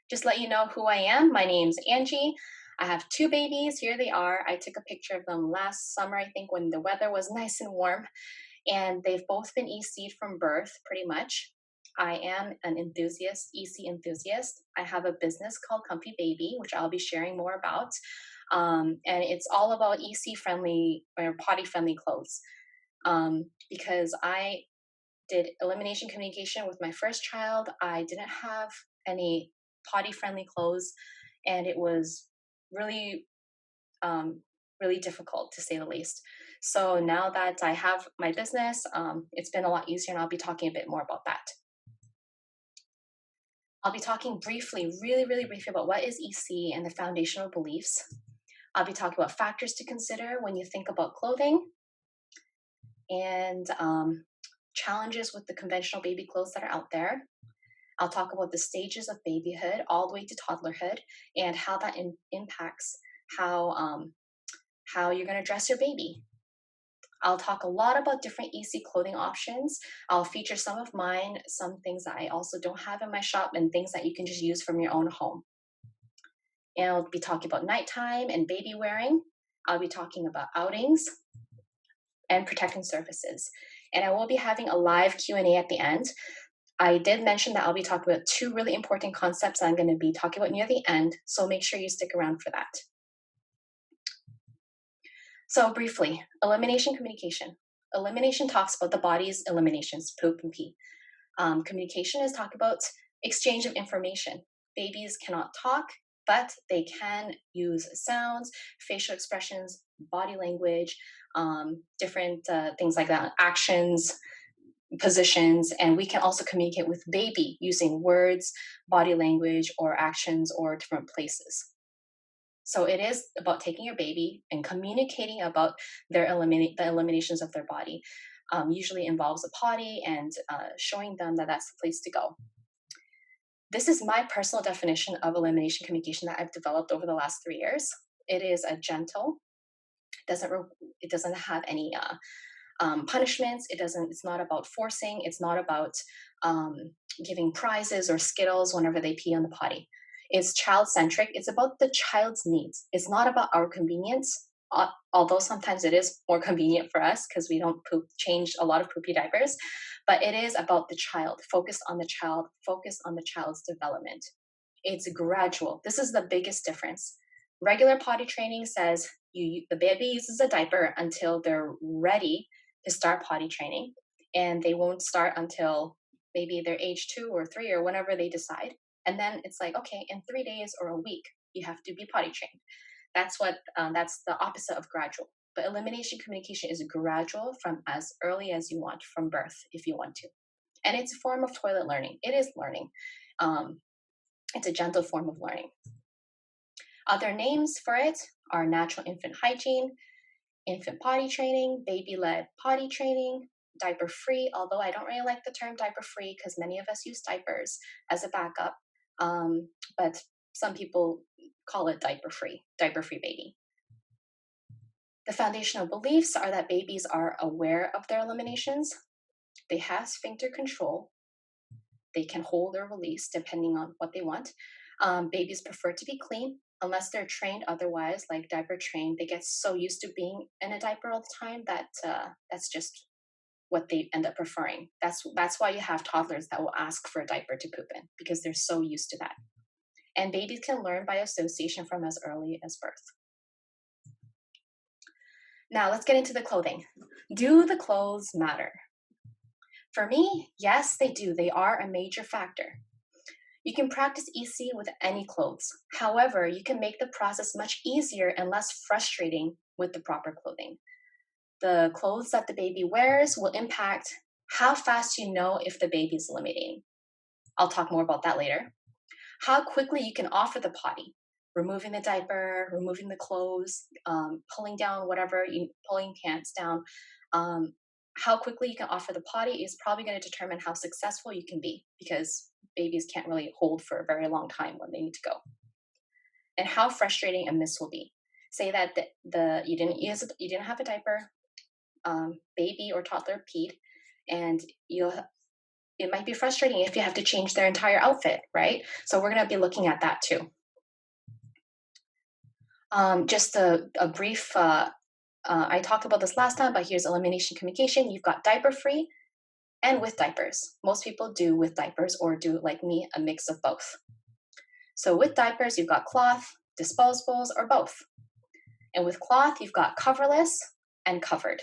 Just let you know who I am. My name's Angie. I have two babies. Here they are. I took a picture of them last summer, I think, when the weather was nice and warm, and they've both been EC'd from birth, pretty much. I am an enthusiast, EC enthusiast. I have a business called Comfy Baby, which I'll be sharing more about. And it's all about EC-friendly or potty-friendly clothes. Because I did elimination communication with my first child. I didn't have any potty friendly clothes, and it was really, really difficult to say the least. So now that I have my business, it's been a lot easier, and I'll be talking a bit more about that. I'll be talking briefly, really briefly, about what is EC and the foundational beliefs. I'll be talking about factors to consider when you think about clothing, and challenges with the conventional baby clothes that are out there. I'll talk about the stages of babyhood all the way to toddlerhood and how that impacts how you're going to dress your baby. I'll talk a lot about different EC clothing options. I'll feature some of mine, some things that I also don't have in my shop, and things that you can just use from your own home. And I'll be talking about nighttime and baby wearing. I'll be talking about outings and protecting surfaces. And I will be having a live Q&A at the end. I did mention that I'll be talking about two really important concepts I'm going to be talking about near the end, so make sure you stick around for that. So briefly, elimination communication. Elimination talks about the body's eliminations, poop and pee. Communication is talk about exchange of information. Babies cannot talk, but they can use sounds, facial expressions, body language, different things like that, actions, positions, and we can also communicate with baby using words, body language, or actions, or different places. So it is about taking your baby and communicating about the eliminations of their body. Usually involves a potty and showing them that that's the place to go. This is my personal definition of elimination communication that I've developed over the last 3 years. It is a gentle, it doesn't have any punishments. It's not about forcing. It's not about giving prizes or Skittles whenever they pee on the potty. It's child-centric. It's about the child's needs. It's not about our convenience, although sometimes it is more convenient for us because we don't change a lot of poopy diapers, but it is about the child, focused on the child, focused on the child's development. It's gradual. This is the biggest difference. Regular potty training says the baby uses a diaper until they're ready to start potty training, and they won't start until maybe they're age 2 or 3 or whenever they decide. And then it's like, okay, in 3 days or a week, you have to be potty trained. That's the opposite of gradual. But elimination communication is gradual from as early as you want, from birth, if you want to. And it's a form of toilet learning. It is learning. It's a gentle form of learning. Other names for it are natural infant hygiene, infant potty training, baby-led potty training, diaper-free, although I don't really like the term diaper-free because many of us use diapers as a backup, but some people call it diaper-free baby. The foundational beliefs are that babies are aware of their eliminations, they have sphincter control, they can hold or release depending on what they want. Babies prefer to be clean, unless they're trained otherwise, like diaper trained. They get so used to being in a diaper all the time that that's just what they end up preferring. That's why you have toddlers that will ask for a diaper to poop in, because they're so used to that. And babies can learn by association from as early as birth. Now let's get into the clothing. Do the clothes matter? For me, yes, they do. They are a major factor. You can practice EC with any clothes. However, you can make the process much easier and less frustrating with the proper clothing. The clothes that the baby wears will impact how fast you know if the baby is eliminating. I'll talk more about that later. How quickly you can offer the potty, removing the diaper, removing the clothes, pulling down pulling pants down. How quickly you can offer the potty is probably going to determine how successful you can be, because babies can't really hold for a very long time when they need to go. And how frustrating a miss will be. Say that you didn't have a diaper, baby or toddler peed, and it might be frustrating if you have to change their entire outfit, right? So we're going to be looking at that too. Just a brief, I talked about this last time, but here's elimination communication. You've got diaper free and with diapers. Most people do with diapers or do, like me, a mix of both. So with diapers, you've got cloth, disposables, or both. And with cloth, you've got coverless and covered.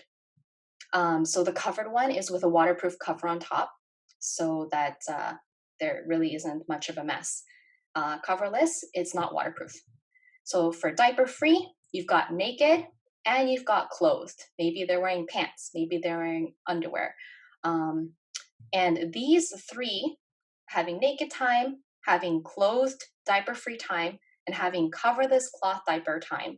So the covered one is with a waterproof cover on top so that there really isn't much of a mess. Coverless, it's not waterproof. So for diaper free, you've got naked and you've got clothed. Maybe they're wearing pants, maybe they're wearing underwear. And these three, having naked time, having clothed diaper free time, and having coverless cloth diaper time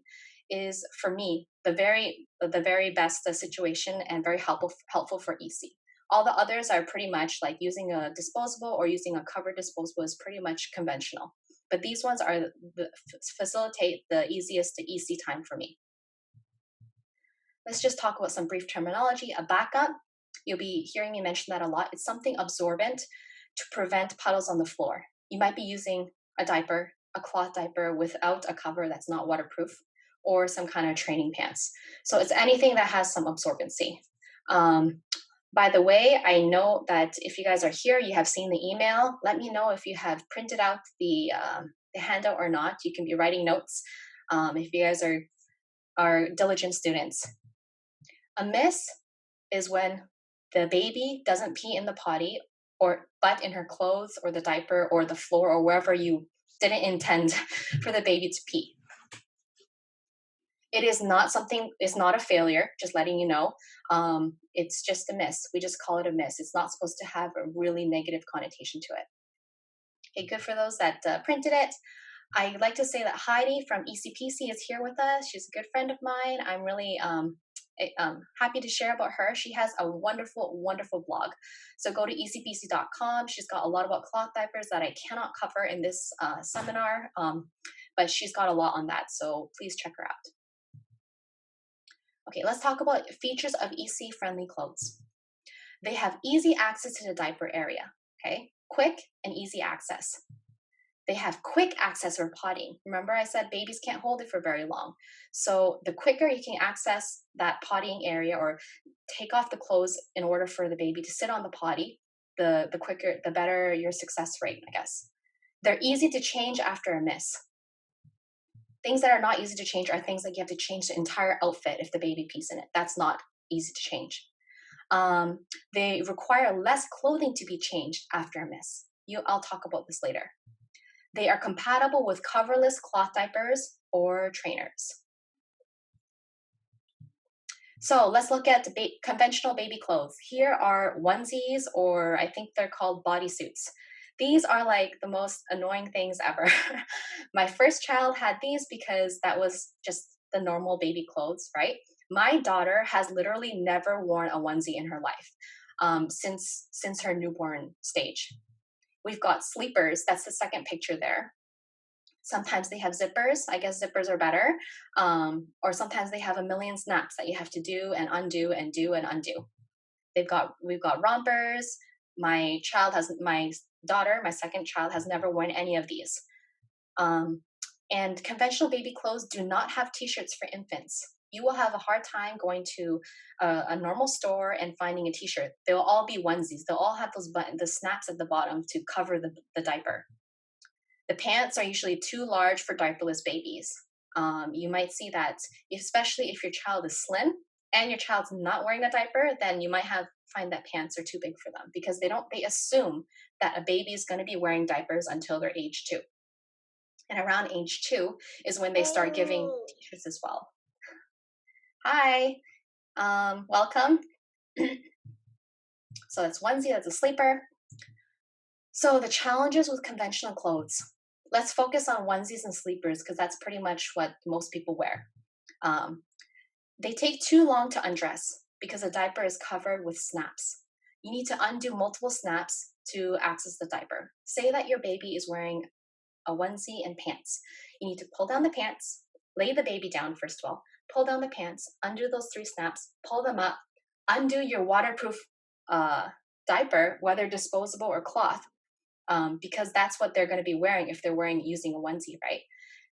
is, for me, the very best situation and very helpful for EC. All the others are pretty much like using a disposable or using a covered disposable is pretty much conventional. But these ones are facilitate the easiest to EC time for me. Let's just talk about some brief terminology. A backup, you'll be hearing me mention that a lot. It's something absorbent to prevent puddles on the floor. You might be using a diaper, a cloth diaper without a cover that's not waterproof, or some kind of training pants. So it's anything that has some absorbency. By the way, I know that if you guys are here, you have seen the email. Let me know if you have printed out the handout or not. You can be writing notes if you guys are diligent students. A miss is when the baby doesn't pee in the potty or butt in her clothes or the diaper or the floor or wherever you didn't intend for the baby to pee. It is not something, it's not a failure, just letting you know. It's just a miss. We just call it a miss. It's not supposed to have a really negative connotation to it. Okay, good for those that printed it. I'd like to say that Heidi from ECPC is here with us. She's a good friend of mine. I'm really happy to share about her. She has a wonderful, wonderful blog. So go to ecpc.com. She's got a lot about cloth diapers that I cannot cover in this seminar, but she's got a lot on that. So please check her out. Okay, let's talk about features of EC-friendly clothes. They have easy access to the diaper area, okay? Quick and easy access. They have quick access for potting. Remember I said babies can't hold it for very long. So the quicker you can access that potting area or take off the clothes in order for the baby to sit on the potty, the quicker, the better your success rate, I guess. They're easy to change after a miss. Things that are not easy to change are things like you have to change the entire outfit if the baby pees in it. That's not easy to change. They require less clothing to be changed after a miss. I'll talk about this later. They are compatible with coverless cloth diapers or trainers. So let's look at conventional baby clothes. Here are onesies, or I think they're called bodysuits. These are like the most annoying things ever. My first child had these because that was just the normal baby clothes, right? My daughter has literally never worn a onesie in her life since her newborn stage. We've got sleepers. That's the second picture there. Sometimes they have zippers. I guess zippers are better. Or sometimes they have a million snaps that you have to do and undo and do and undo. We've got rompers. My daughter, my second child, has never worn any of these. And conventional baby clothes do not have t-shirts for infants. You will have a hard time going to a normal store and finding a t-shirt. They'll all be onesies. They'll all have the snaps at the bottom to cover the diaper. The pants are usually too large for diaperless babies. You might see that, especially if your child is slim and your child's not wearing a diaper, then you might find that pants are too big for them because they assume that a baby is going to be wearing diapers until they're age 2. And around age 2 is when they start giving t-shirts as well. Hi, welcome. So that's onesie, that's a sleeper. So the challenges with conventional clothes. Let's focus on onesies and sleepers because that's pretty much what most people wear. They take too long to undress because the diaper is covered with snaps. You need to undo multiple snaps to access the diaper. Say that your baby is wearing a onesie and pants. You need to pull down the pants, lay the baby down first of all, pull down the pants, undo those 3 snaps, pull them up, undo your waterproof diaper, whether disposable or cloth, because that's what they're going to be wearing if they're using a onesie, right?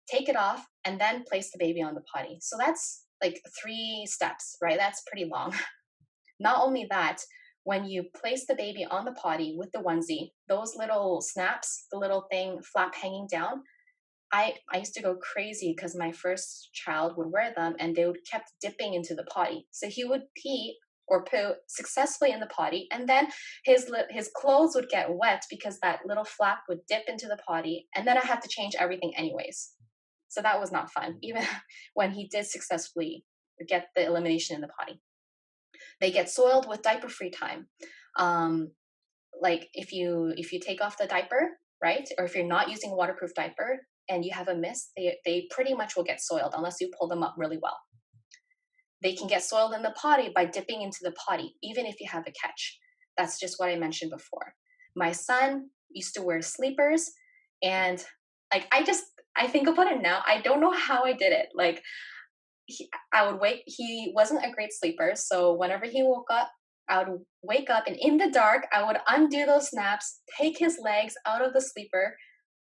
Take it off and then place the baby on the potty. So that's like 3 steps, right? That's pretty long. Not only that, when you place the baby on the potty with the onesie, those little snaps, the little thing flap hanging down, I used to go crazy because my first child would wear them and they would kept dipping into the potty. So he would pee or poo successfully in the potty, and then his clothes would get wet because that little flap would dip into the potty, and then I had to change everything anyways. So that was not fun, even when he did successfully get the elimination in the potty. They get soiled with diaper-free time. Like if you take off the diaper, right, or if you're not using a waterproof diaper and you have a miss, they pretty much will get soiled unless you pull them up really well. They can get soiled in the potty by dipping into the potty, even if you have a catch. That's just what I mentioned before. My son used to wear sleepers, and like I think about it now, I don't know how I did it. Like he wasn't a great sleeper, so whenever he woke up, I would wake up, and in the dark, I would undo those snaps, take his legs out of the sleeper,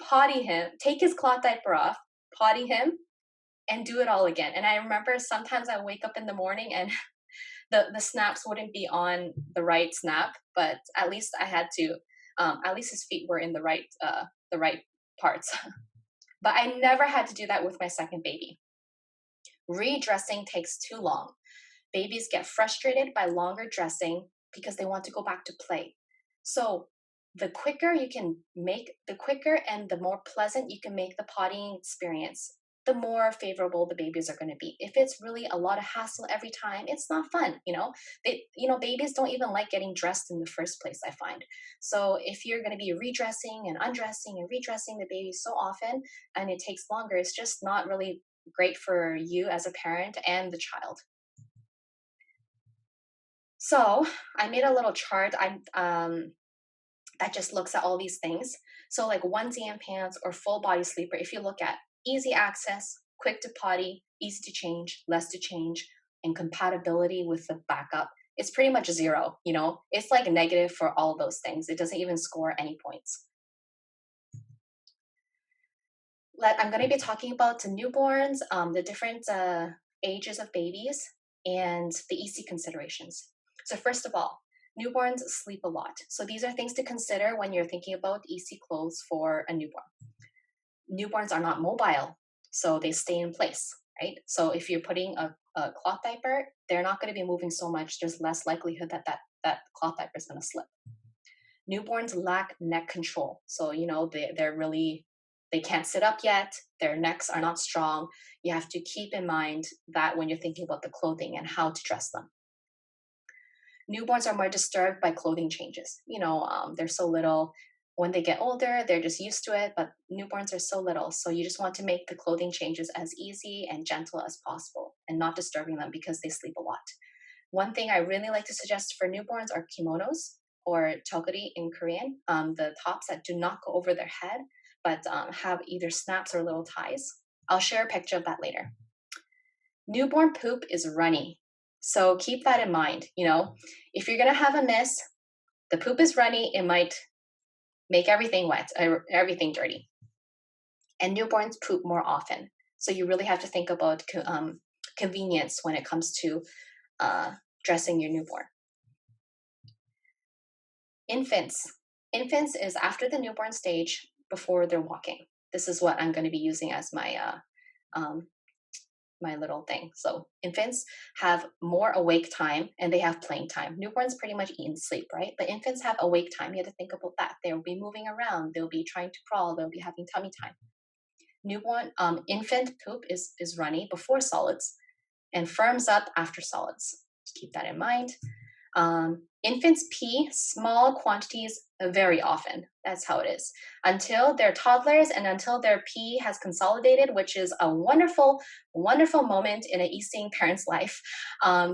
potty him, take his cloth diaper off, potty him, and do it all again. And I remember sometimes I wake up in the morning and the snaps wouldn't be on the right snap, but at least I had to, at least his feet were in the right parts. But I never had to do that with my second baby. Redressing takes too long. Babies get frustrated by longer dressing because they want to go back to play. So the quicker and the more pleasant you can make the pottying experience, the more favorable the babies are going to be. If it's really a lot of hassle every time, it's not fun. Babies don't even like getting dressed in the first place, I find. So if you're going to be redressing and undressing and redressing the baby so often and it takes longer, it's just not really great for you as a parent and the child. So I made a little chart that just looks at all these things. So like onesie and pants or full body sleeper, if you look at easy access, quick to potty, easy to change, less to change, and compatibility with the backup, it's pretty much 0. It's like negative for all those things. It doesn't even score any points. I'm going to be talking about the newborns, the different ages of babies, and the EC considerations. So first of all, newborns sleep a lot. So these are things to consider when you're thinking about EC clothes for a newborn. Newborns are not mobile, so they stay in place, right? So if you're putting a cloth diaper, they're not going to be moving so much. There's less likelihood that cloth diaper is going to slip. Newborns lack neck control. So, they can't sit up yet. Their necks are not strong. You have to keep in mind that when you're thinking about the clothing and how to dress them. Newborns are more disturbed by clothing changes. They're so little. When they get older, they're just used to it, but newborns are so little. So you just want to make the clothing changes as easy and gentle as possible and not disturbing them because they sleep a lot. One thing I really like to suggest for newborns are kimonos, or choguri in Korean, the tops that do not go over their head, but have either snaps or little ties. I'll share a picture of that later. Newborn poop is runny. So keep that in mind. If you're going to have a miss, the poop is runny, it might make everything wet, everything dirty. And newborns poop more often. So you really have to think about convenience when it comes to dressing your newborn. Infants is after the newborn stage, before they're walking. This is what I'm going to be using as my my little thing. So infants have more awake time and they have playing time. Newborns pretty much eat and sleep, right? But infants have awake time. You have to think about that. They'll be moving around. They'll be trying to crawl. They'll be having tummy time. Newborn infant poop is runny before solids and firms up after solids. Just keep that in mind. Infants pee small quantities very often. That's how it is. Until they're toddlers and until their pee has consolidated, which is a wonderful, wonderful moment in an ECing parent's life.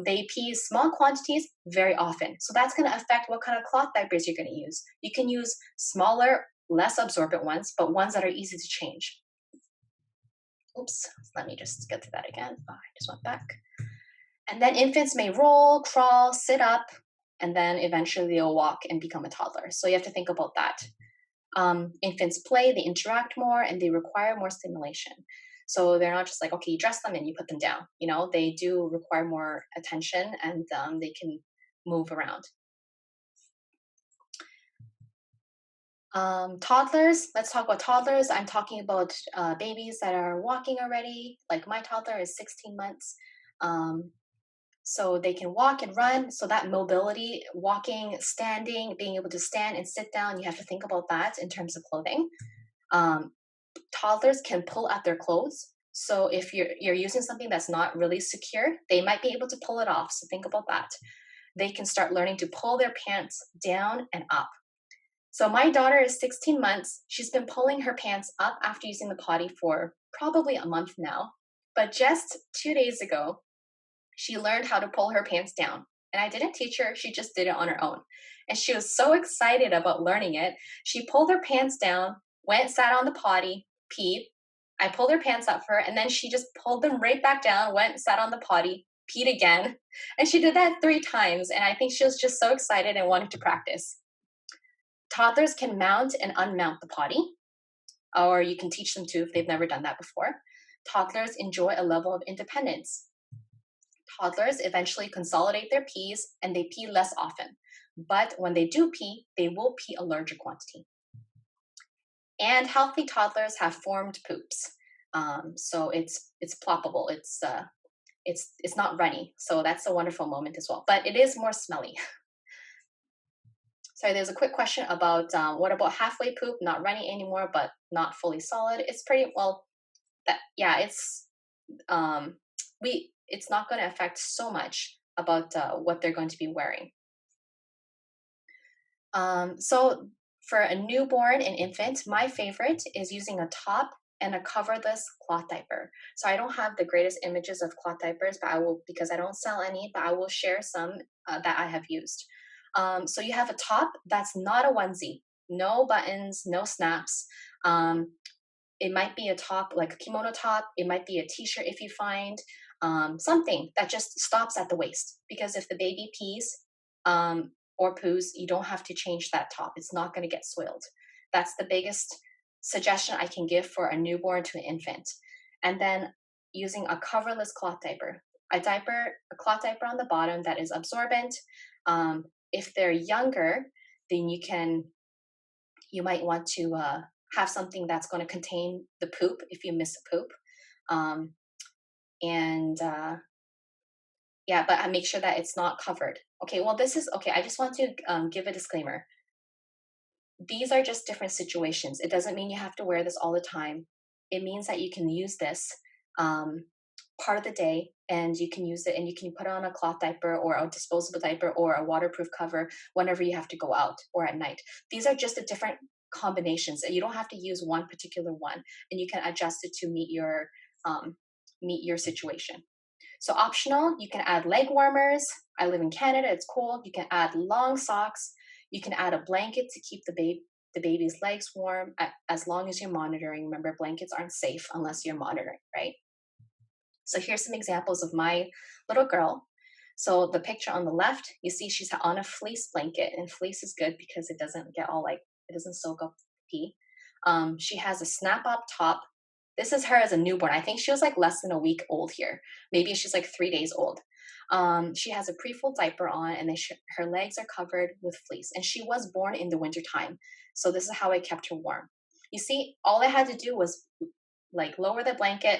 They pee small quantities very often. So that's going to affect what kind of cloth diapers you're going to use. You can use smaller, less absorbent ones, but ones that are easy to change. Oops, let me just get to that again. Oh, I just went back. And then infants may roll, crawl, sit up, and then eventually they'll walk and become a toddler. So you have to think about that. Infants play, they interact more, and they require more stimulation. So they're not just like, okay, you dress them and you put them down. They do require more attention, and they can move around. Toddlers, let's talk about toddlers. I'm talking about babies that are walking already. Like my toddler is 16 months. So they can walk and run. So that mobility, walking, standing, being able to stand and sit down, you have to think about that in terms of clothing. Toddlers can pull at their clothes. So if you're using something that's not really secure, they might be able to pull it off. So think about that. They can start learning to pull their pants down and up. So my daughter is 16 months. She's been pulling her pants up after using the potty for probably a month now. But just 2 days ago, she learned how to pull her pants down. And I didn't teach her, she just did it on her own. And she was so excited about learning it. She pulled her pants down, went, sat on the potty, peed. I pulled her pants up for her, and then she just pulled them right back down, went, sat on the potty, peed again. And she did that 3 times. And I think she was just so excited and wanted to practice. Toddlers can mount and unmount the potty, or you can teach them to if they've never done that before. Toddlers enjoy a level of independence. Toddlers eventually consolidate their pees, and they pee less often. But when they do pee, they will pee a larger quantity. And healthy toddlers have formed poops. So it's ploppable. It's not runny. So that's a wonderful moment as well. But it is more smelly. Sorry, there's a quick question about what about halfway poop, not runny anymore, but not fully solid. It's pretty well. It's not going to affect so much about what they're going to be wearing. So for a newborn and infant, my favorite is using a top and a coverless cloth diaper. So I don't have the greatest images of cloth diapers, but I will, because I don't sell any, but I will share some that I have used. So you have a top that's not a onesie, no buttons, no snaps. It might be a top like a kimono top. It might be a t-shirt if you find something that just stops at the waist. Because if the baby pees or poos, you don't have to change that top. It's not going to get soiled. That's the biggest suggestion I can give for a newborn to an infant. And then using a coverless cloth diaper. A cloth diaper on the bottom that is absorbent. If they're younger, then you might want to have something that's going to contain the poop if you miss a poop. But I make sure that it's not covered. Okay, I just want to give a disclaimer. These are just different situations. It doesn't mean you have to wear this all the time. It means that you can use this part of the day, and you can use it, and you can put on a cloth diaper or a disposable diaper or a waterproof cover whenever you have to go out or at night. These are just the different combinations. You don't have to use one particular one, and you can adjust it to meet your situation. So optional, you can add leg warmers. I live in Canada, it's cold. You can add long socks. You can add a blanket to keep the baby's legs warm as long as you're monitoring. Remember, blankets aren't safe unless you're monitoring, right? So here's some examples of my little girl. So the picture on the left, you see she's on a fleece blanket, and fleece is good because it doesn't get all it doesn't soak up pee. She has a snap-up top. This is her as a newborn. I think she was less than a week old here. Maybe she's 3 days old. She has a pre-full diaper on, and her legs are covered with fleece. And she was born in the wintertime. So this is how I kept her warm. You see, all I had to do was lower the blanket,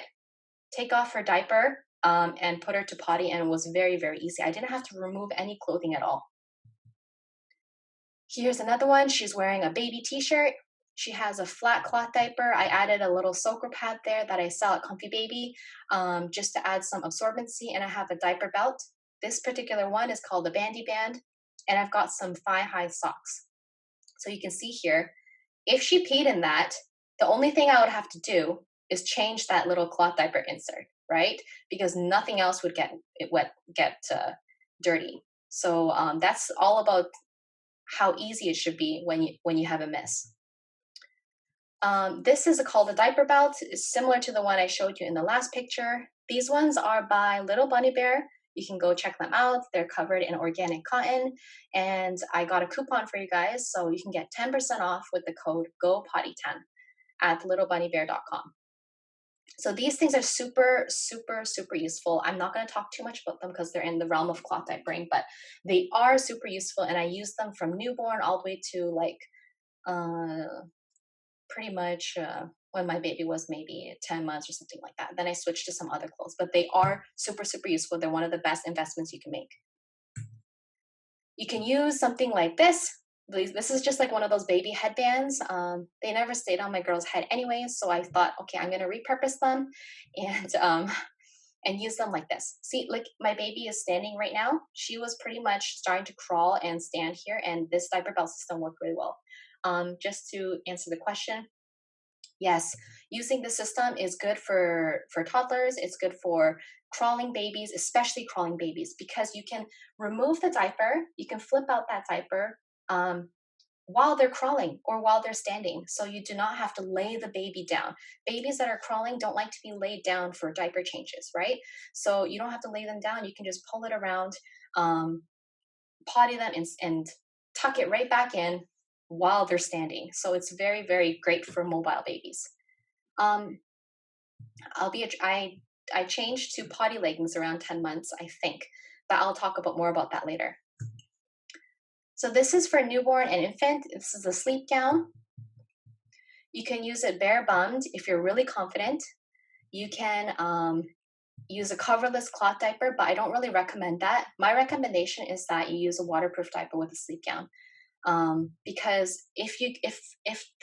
take off her diaper, and put her to potty, and it was very, very easy. I didn't have to remove any clothing at all. Here's another one. She's wearing a baby t-shirt. She has a flat cloth diaper. I added a little soaker pad there that I sell at Comfy Baby just to add some absorbency, and I have a diaper belt. This particular one is called the Bandy Band, and I've got some thigh-high socks. So you can see here, if she peed in that, the only thing I would have to do is change that little cloth diaper insert, right? Because nothing else would get dirty. So that's all about how easy it should be when you have a miss. This is called a diaper belt. It's similar to the one I showed you in the last picture. These ones are by Little Bunny Bear. You can go check them out. They're covered in organic cotton. And I got a coupon for you guys, so you can get 10% off with the code GOPOTTY10 at littlebunnybear.com. So these things are super, super, super useful. I'm not going to talk too much about them because they're in the realm of cloth diapering, but they are super useful, and I use them from newborn all the way to like pretty much when my baby was maybe 10 months or something like that. Then I switched to some other clothes, but they are super, super useful. They're one of the best investments you can make. You can use something like this. This is just like one of those baby headbands. They never stayed on my girl's head anyway, so I thought, okay, I'm gonna repurpose them and use them like this. See, like my baby is standing right now. She was pretty much starting to crawl and stand here, and this diaper belt system worked really well. Just to answer the question, yes, using the system is good for toddlers. It's good for crawling babies, especially crawling babies, because you can remove the diaper, you can flip out that diaper while they're crawling or while they're standing. So you do not have to lay the baby down. Babies that are crawling don't like to be laid down for diaper changes, right? So you don't have to lay them down. You can just pull it around, potty them, and tuck it right back in while they're standing. So it's very, very great for mobile babies. I changed to potty leggings around 10 months, I think, but I'll talk more about that later. So this is for newborn and infant. This is a sleep gown. You can use it bare bummed if you're really confident. You can use a coverless cloth diaper, but I don't really recommend that. My recommendation is that you use a waterproof diaper with a sleep gown, because if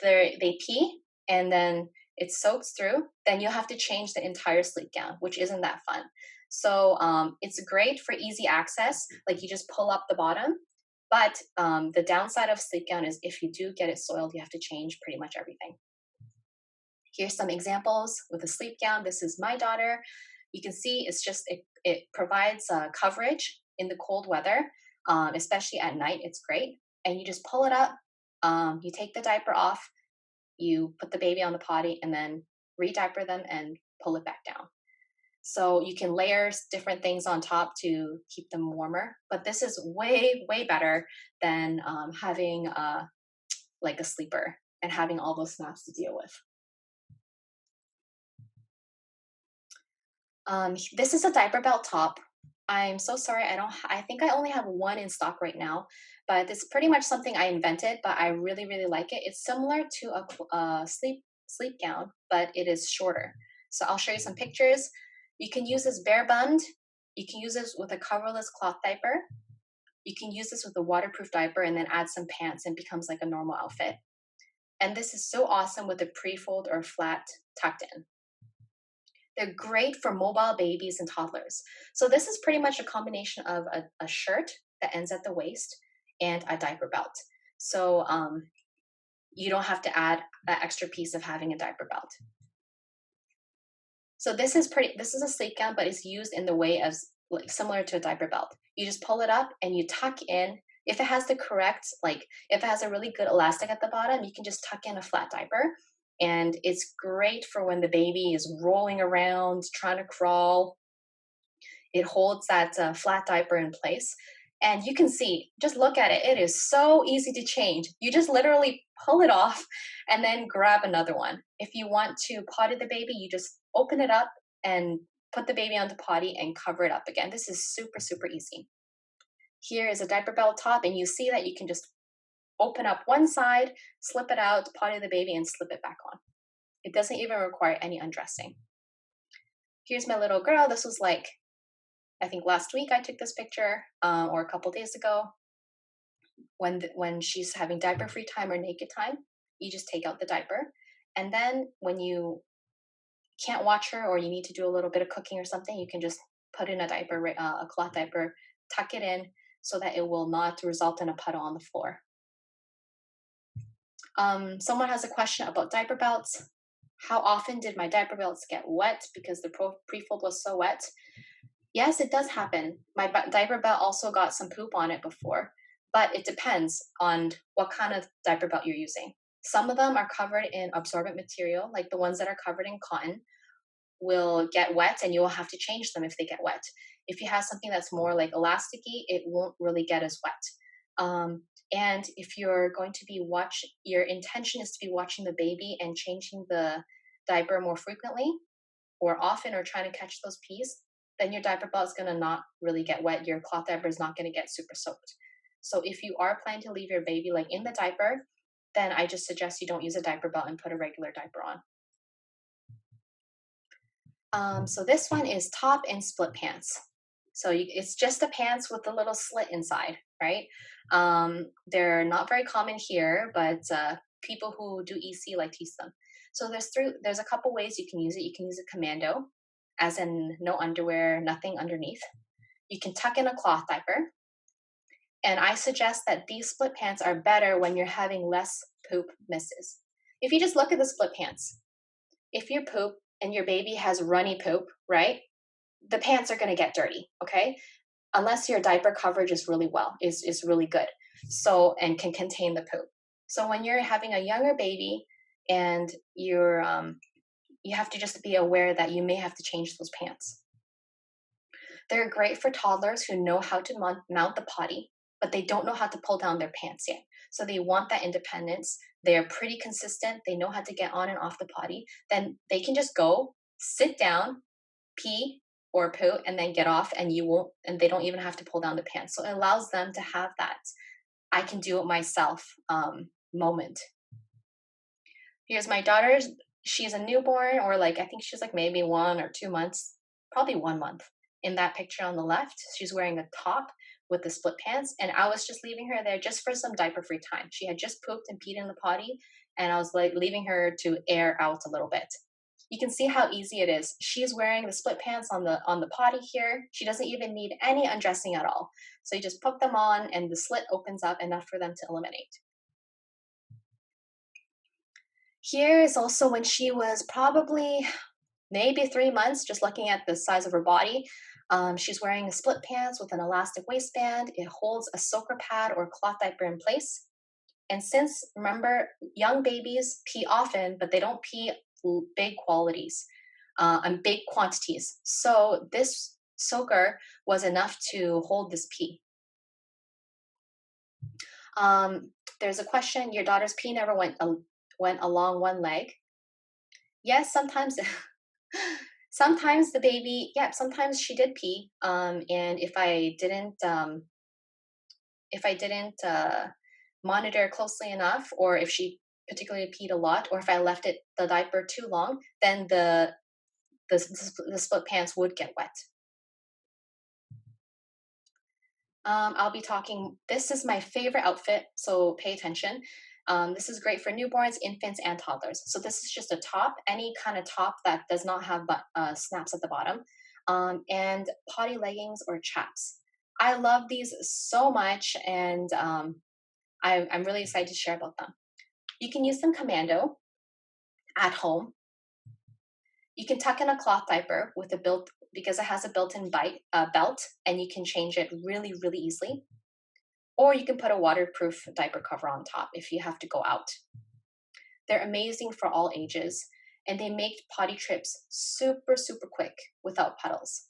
they pee and then it soaks through, then you'll have to change the entire sleep gown, which isn't that fun. So it's great for easy access, like you just pull up the bottom. But the downside of sleep gown is if you do get it soiled, you have to change pretty much everything. Here's some examples with a sleep gown. This is my daughter. You can see it's just, it provides coverage in the cold weather, especially at night. It's great. And you just pull it up, you take the diaper off, you put the baby on the potty, and then re-diaper them and pull it back down. So you can layer different things on top to keep them warmer, but this is way, way better than having like a sleeper and having all those snaps to deal with. This is a diaper belt top. I'm so sorry, I think I only have one in stock right now, but it's pretty much something I invented, but I really, really like it. It's similar to a sleep gown, but it is shorter. So I'll show you some pictures. You can use this bare bummed. You can use this with a coverless cloth diaper. You can use this with a waterproof diaper and then add some pants and it becomes like a normal outfit. And this is so awesome with a pre-fold or flat tucked in. They're great for mobile babies and toddlers. So this is pretty much a combination of a shirt that ends at the waist and a diaper belt. So you don't have to add that extra piece of having a diaper belt. So this is a sleep gown, but it's used in the way of like similar to a diaper belt. You just pull it up and you tuck in. If it has the correct, like if it has a really good elastic at the bottom, you can just tuck in a flat diaper. And it's great for when the baby is rolling around, trying to crawl. It holds that flat diaper in place. And you can see, just look at it. It is so easy to change. You just literally pull it off and then grab another one. If you want to potty the baby, you just open it up and put the baby onto potty and cover it up again. This is super, super easy. Here is a diaper belt top, and you see that you can just open up one side, slip it out, potty the baby, and slip it back on. It doesn't even require any undressing. Here's my little girl. This was like, I think last week I took this picture, or a couple days ago. When she's having diaper-free time or naked time, you just take out the diaper. And then when you can't watch her or you need to do a little bit of cooking or something, you can just put in a diaper, a cloth diaper, tuck it in so that it will not result in a puddle on the floor. Someone has a question about diaper belts. How often did my diaper belts get wet because the pre-fold was so wet? Yes, it does happen. My diaper belt also got some poop on it before, but it depends on what kind of diaper belt you're using. Some of them are covered in absorbent material, like the ones that are covered in cotton, will get wet and you will have to change them if they get wet. If you have something that's more like elasticy, it won't really get as wet. And if you're going to be your intention is to be watching the baby and changing the diaper more frequently or often, or trying to catch those pees, then your diaper belt is going to not really get wet. Your cloth diaper is not going to get super soaked. So if you are planning to leave your baby like in the diaper, then I just suggest you don't use a diaper belt and put a regular diaper on. So this one is top and split pants. So it's just the pants with the little slit inside, right? They're not very common here, but people who do EC like to use them. So there's a couple ways you can use it. You can use a commando, as in no underwear, nothing underneath. You can tuck in a cloth diaper. And I suggest that these split pants are better when you're having less poop misses. If you just look at the split pants, if you poop and your baby has runny poop, right? The pants are going to get dirty, okay? Unless your diaper coverage is really is really good. So, and can contain the poop. So when you're having a younger baby and you have to just be aware that you may have to change those pants. They're great for toddlers who know how to mount the potty, but they don't know how to pull down their pants yet. So they want that independence. They're pretty consistent. They know how to get on and off the potty. Then they can just go, sit down, pee or poo, and then get off, and they don't even have to pull down the pants. So it allows them to have that I can do it myself moment. Here's my daughter. She's a newborn, or I think she's maybe 1 or 2 months, probably 1 month. In that picture on the left, she's wearing a top with the split pants, and I was just leaving her there just for some diaper-free time. She had just pooped and peed in the potty, and I was leaving her to air out a little bit. You can see how easy it is. She's wearing the split pants on the potty here. She doesn't even need any undressing at all. So you just put them on, and the slit opens up enough for them to eliminate. Here is also when she was probably maybe 3 months, just looking at the size of her body. She's wearing a split pants with an elastic waistband. It holds a soaker pad or cloth diaper in place. And since, remember, young babies pee often, but they don't pee big quantities. So this soaker was enough to hold this pee. There's a question, your daughter's pee never went along one leg. Yes, sometimes sometimes the baby, sometimes she did pee. And if I didn't monitor closely enough, or if she particularly peed a lot, or if I left the diaper too long, then the split pants would get wet. I'll be talking, this is my favorite outfit, so pay attention. This is great for newborns, infants, and toddlers. So this is just a top, any kind of top that does not have snaps at the bottom, and potty leggings or chaps. I love these so much, and I'm really excited to share about them. You can use them commando at home. You can tuck in a cloth diaper with because it has a built-in belt, and you can change it really, really easily. Or you can put a waterproof diaper cover on top if you have to go out. They're amazing for all ages, and they make potty trips super, super quick without puddles.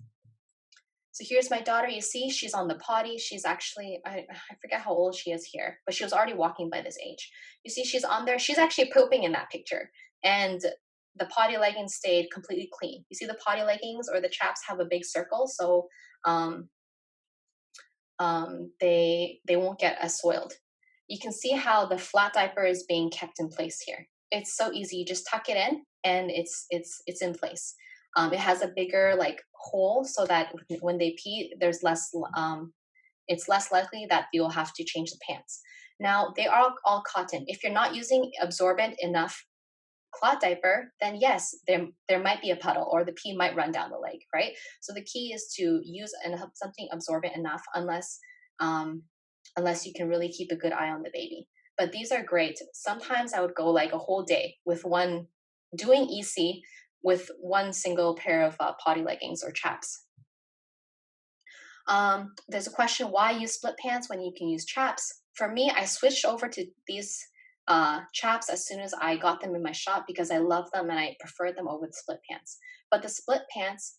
So here's my daughter. You see, she's on the potty. She's actually, I forget how old she is here, but she was already walking by this age. You see, she's on there. She's actually pooping in that picture. And the potty leggings stayed completely clean. You see the potty leggings or the chaps have a big circle, so they won't get as soiled. You can see how the flat diaper is being kept in place here. It's so easy. You just tuck it in, and it's in place. It has a bigger hole so that when they pee, there's less. It's less likely that you'll have to change the pants. Now they are all cotton. If you're not using absorbent enough cloth diaper, then yes, there might be a puddle, or the pee might run down the leg, right? So the key is to use something absorbent enough, unless you can really keep a good eye on the baby. But these are great. Sometimes I would go a whole day with doing EC with one single pair of potty leggings or chaps. There's a question, why use split pants when you can use chaps? For me, I switched over to these chaps as soon as I got them in my shop because I love them and I prefer them over the split pants. But the split pants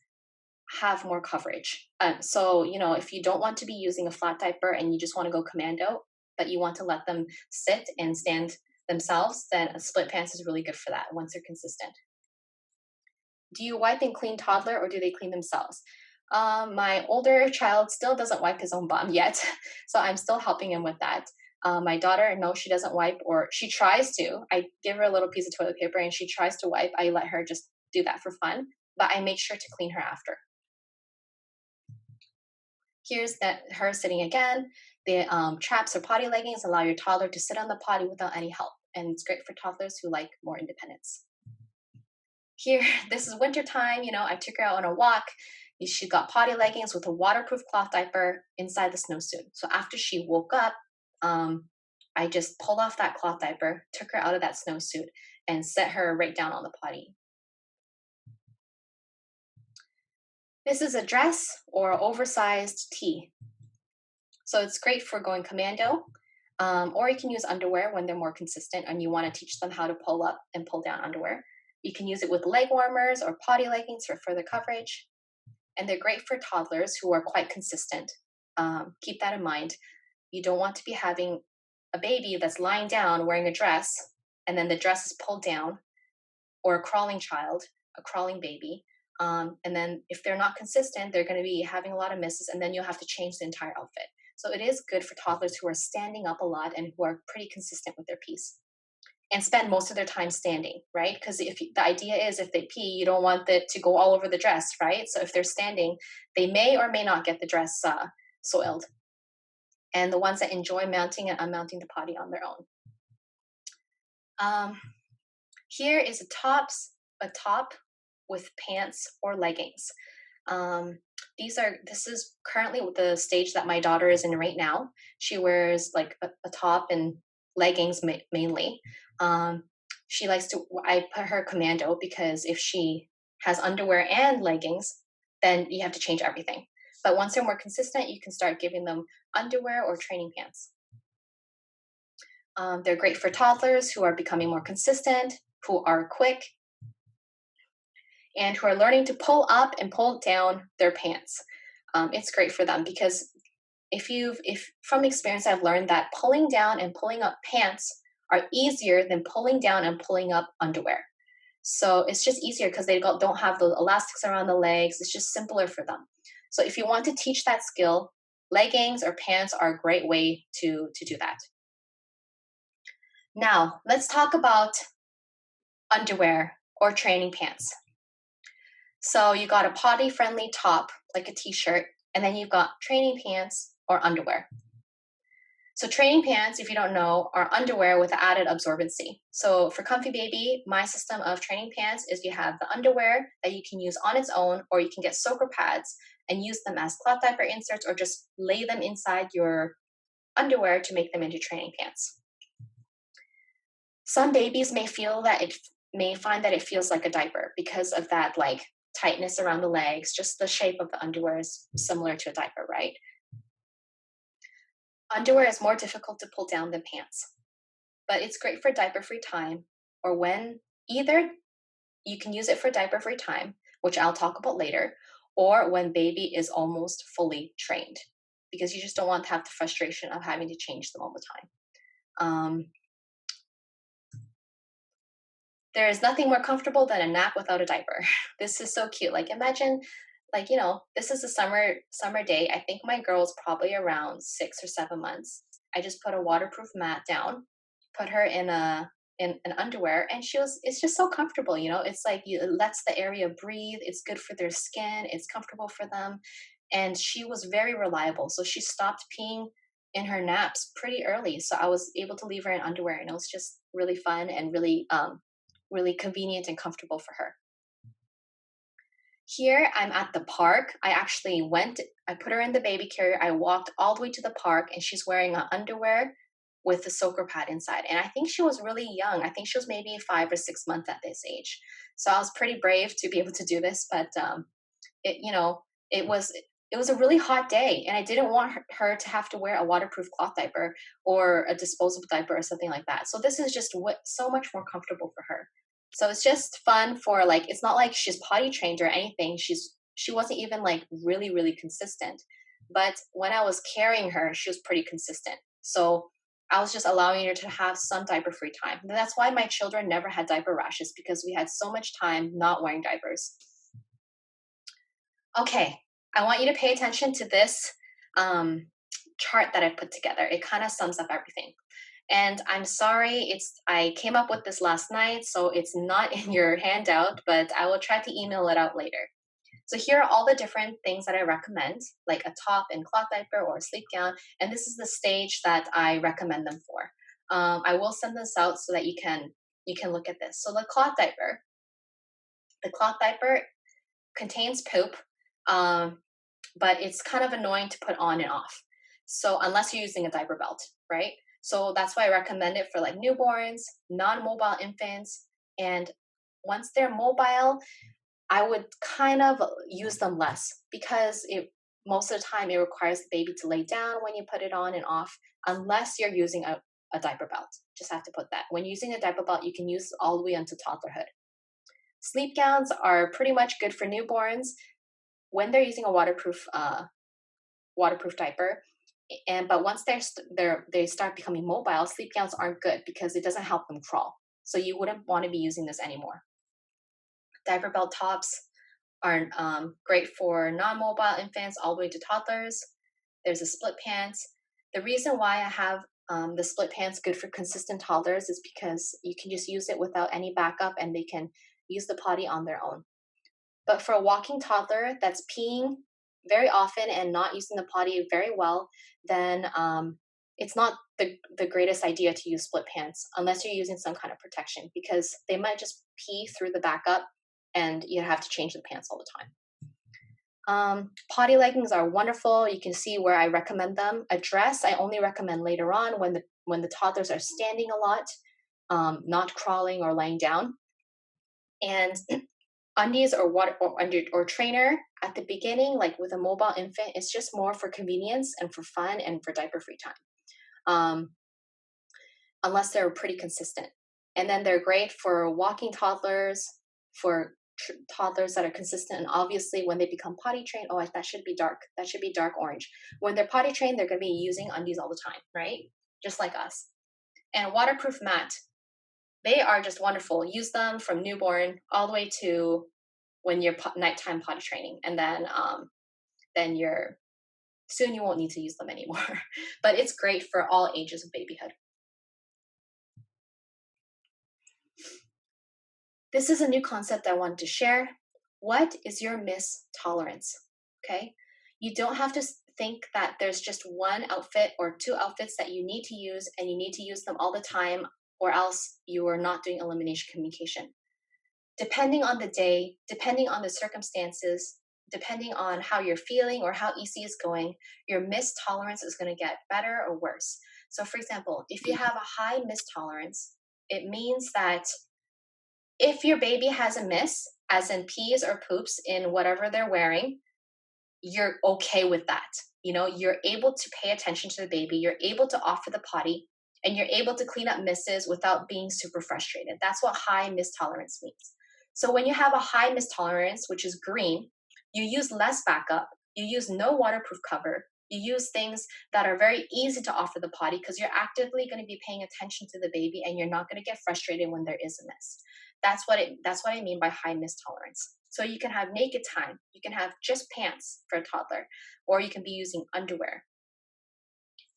have more coverage. So, if you don't want to be using a flat diaper and you just want to go commando, but you want to let them sit and stand themselves, then a split pants is really good for that once they're consistent. Do you wipe and clean toddler or do they clean themselves? My older child still doesn't wipe his own bum yet, so I'm still helping him with that. My daughter, no, she doesn't wipe, or she tries to. I give her a little piece of toilet paper and she tries to wipe. I let her just do that for fun, but I make sure to clean her after. Here's her sitting again. The traps or potty leggings allow your toddler to sit on the potty without any help, and it's great for toddlers who like more independence. Here, this is winter time. I took her out on a walk. She got potty leggings with a waterproof cloth diaper inside the snowsuit. So after she woke up, I just pulled off that cloth diaper, took her out of that snowsuit, and set her right down on the potty. This is a dress or oversized tee. So it's great for going commando, or you can use underwear when they're more consistent and you want to teach them how to pull up and pull down underwear. You can use it with leg warmers or potty leggings for further coverage. And they're great for toddlers who are quite consistent. Keep that in mind. You don't want to be having a baby that's lying down wearing a dress and then the dress is pulled down, or a crawling child, a crawling baby. And then if they're not consistent, they're going to be having a lot of misses and then you'll have to change the entire outfit. So it is good for toddlers who are standing up a lot and who are pretty consistent with their piece and spend most of their time standing, right? Because the idea is if they pee, you don't want it to go all over the dress, right? So if they're standing, they may or may not get the dress soiled. And the ones that enjoy mounting and unmounting the potty on their own. Here is a top with pants or leggings. This is currently the stage that my daughter is in right now. She wears like a top and leggings mainly. She likes to, I put her commando because if she has underwear and leggings, then you have to change everything. But once they're more consistent, you can start giving them underwear or training pants. They're great for toddlers who are becoming more consistent, who are quick, and who are learning to pull up and pull down their pants. It's great for them because if from experience, I've learned that pulling down and pulling up pants are easier than pulling down and pulling up underwear. So it's just easier because they don't have the elastics around the legs. It's just simpler for them. So if you want to teach that skill, leggings or pants are a great way to do that. Now, let's talk about underwear or training pants. So you got a potty-friendly top, like a t-shirt, and then you've got training pants or underwear. So training pants, if you don't know, are underwear with added absorbency. So for Comfy Baby, my system of training pants is you have the underwear that you can use on its own, or you can get soaker pads and use them as cloth diaper inserts, or just lay them inside your underwear to make them into training pants. Some babies may find that it feels like a diaper because of that like tightness around the legs. Just the shape of the underwear is similar to a diaper, right? Underwear is more difficult to pull down than pants, but it's great for diaper-free time, or when either you can use it for diaper-free time, which I'll talk about later, or when baby is almost fully trained, because you just don't want to have the frustration of having to change them all the time. There is nothing more comfortable than a nap without a diaper. This is so cute. Like imagine, this is a summer day. I think my girl's probably around 6 or 7 months. I just put a waterproof mat down, put her in an underwear, and it's just so comfortable. It's like it lets the area breathe. It's good for their skin. It's comfortable for them. And she was very reliable. So she stopped peeing in her naps pretty early. So I was able to leave her in underwear, and it was just really fun and really convenient and comfortable for her. Here I'm at the park. I put her in the baby carrier. I walked all the way to the park and she's wearing an underwear with the soaker pad inside. And I think she was really young. I think she was maybe 5 or 6 months at this age. So I was pretty brave to be able to do this, but it was it was a really hot day and I didn't want her to have to wear a waterproof cloth diaper or a disposable diaper or something like that. So this is just so much more comfortable for her. So it's just fun for like, it's not like she's potty trained or anything. She wasn't even like really consistent. But when I was carrying her, she was pretty consistent. So I was just allowing her to have some diaper free time. And that's why my children never had diaper rashes, because we had so much time not wearing diapers. Okay, I want you to pay attention to this chart that I put together. It kind of sums up everything. And I'm sorry, I came up with this last night, so it's not in your handout, but I will try to email it out later. So here are all the different things that I recommend, like a top and cloth diaper or a sleep gown, and this is the stage that I recommend them for. I will send this out so that you can look at this. So the cloth diaper contains poop, but it's kind of annoying to put on and off. So unless you're using a diaper belt, right? So that's why I recommend it for like newborns, non-mobile infants, and once they're mobile, I would kind of use them less, because most of the time it requires the baby to lay down when you put it on and off, unless you're using a diaper belt. Just have to put that. When using a diaper belt, you can use all the way onto toddlerhood. Sleep gowns are pretty much good for newborns when they're using a waterproof diaper. But once they start becoming mobile, sleep gowns aren't good because it doesn't help them crawl. So you wouldn't want to be using this anymore. Diaper belt tops are great for non-mobile infants all the way to toddlers. There's a split pants. The reason why I have the split pants good for consistent toddlers is because you can just use it without any backup and they can use the potty on their own. But for a walking toddler that's peeing very often and not using the potty very well, then it's not the greatest idea to use split pants unless you're using some kind of protection, because they might just pee through the backup and you have to change the pants all the time. Potty leggings are wonderful. You can see where I recommend them. A dress I only recommend later on when the toddlers are standing a lot, not crawling or laying down. And undies or trainer at the beginning, like with a mobile infant, it's just more for convenience and for fun and for diaper free time, unless they're pretty consistent. And then they're great for walking toddlers, for toddlers that are consistent. And obviously when they become potty trained, that should be dark orange. When they're potty trained, they're going to be using undies all the time, right? Just like us. And waterproof mat, they are just wonderful. Use them from newborn all the way to when you're nighttime potty training, and then soon you won't need to use them anymore. But it's great for all ages of babyhood. This is a new concept I wanted to share. What is your miss tolerance? Okay, you don't have to think that there's just one outfit or two outfits that you need to use and you need to use them all the time, or else you are not doing elimination communication. Depending on the day, depending on the circumstances, depending on how you're feeling or how EC is going, your miss tolerance is going to get better or worse. So for example, if you have a high miss tolerance, it means that if your baby has a miss, as in pees or poops in whatever they're wearing, you're okay with that. You're able to pay attention to the baby, you're able to offer the potty, and you're able to clean up misses without being super frustrated. That's what high miss tolerance means. So when you have a high miss tolerance, which is green, you use less backup, you use no waterproof cover, you use things that are very easy to offer the potty because you're actively going to be paying attention to the baby and you're not going to get frustrated when there is a miss. That's what I mean by high miss tolerance. So you can have naked time, you can have just pants for a toddler, or you can be using underwear.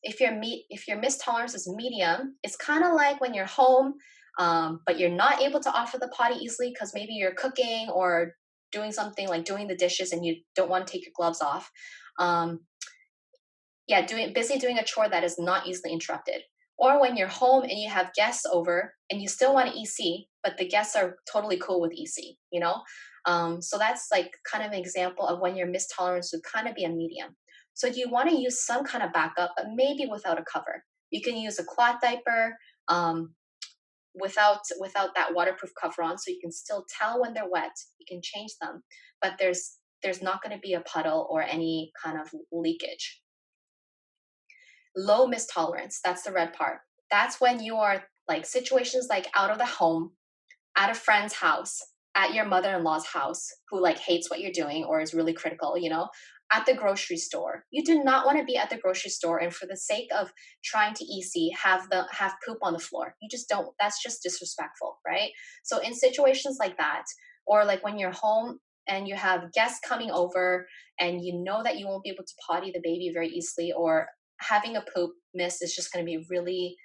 If your miss tolerance is medium, it's kind of like when you're home, but you're not able to offer the potty easily because maybe you're cooking or doing something like doing the dishes and you don't want to take your gloves off. Busy doing a chore that is not easily interrupted. Or when you're home and you have guests over and you still want to EC, but the guests are totally cool with EC, so that's like kind of an example of when your miss tolerance would kind of be a medium. So you want to use some kind of backup, but maybe without a cover. You can use a cloth diaper without that waterproof cover on, so you can still tell when they're wet. You can change them, but there's there's not going to be a puddle or any kind of leakage. Low mist tolerance, that's the red part. That's when you are like situations like out of the home, at a friend's house, at your mother-in-law's house, who like hates what you're doing or is really critical, at the grocery store. You do not want to be at the grocery store and for the sake of trying to EC have poop on the floor. You just don't. That's just disrespectful, right? So in situations like that, or like when you're home and you have guests coming over and you know that you won't be able to potty the baby very easily, or having a poop miss is just going to be really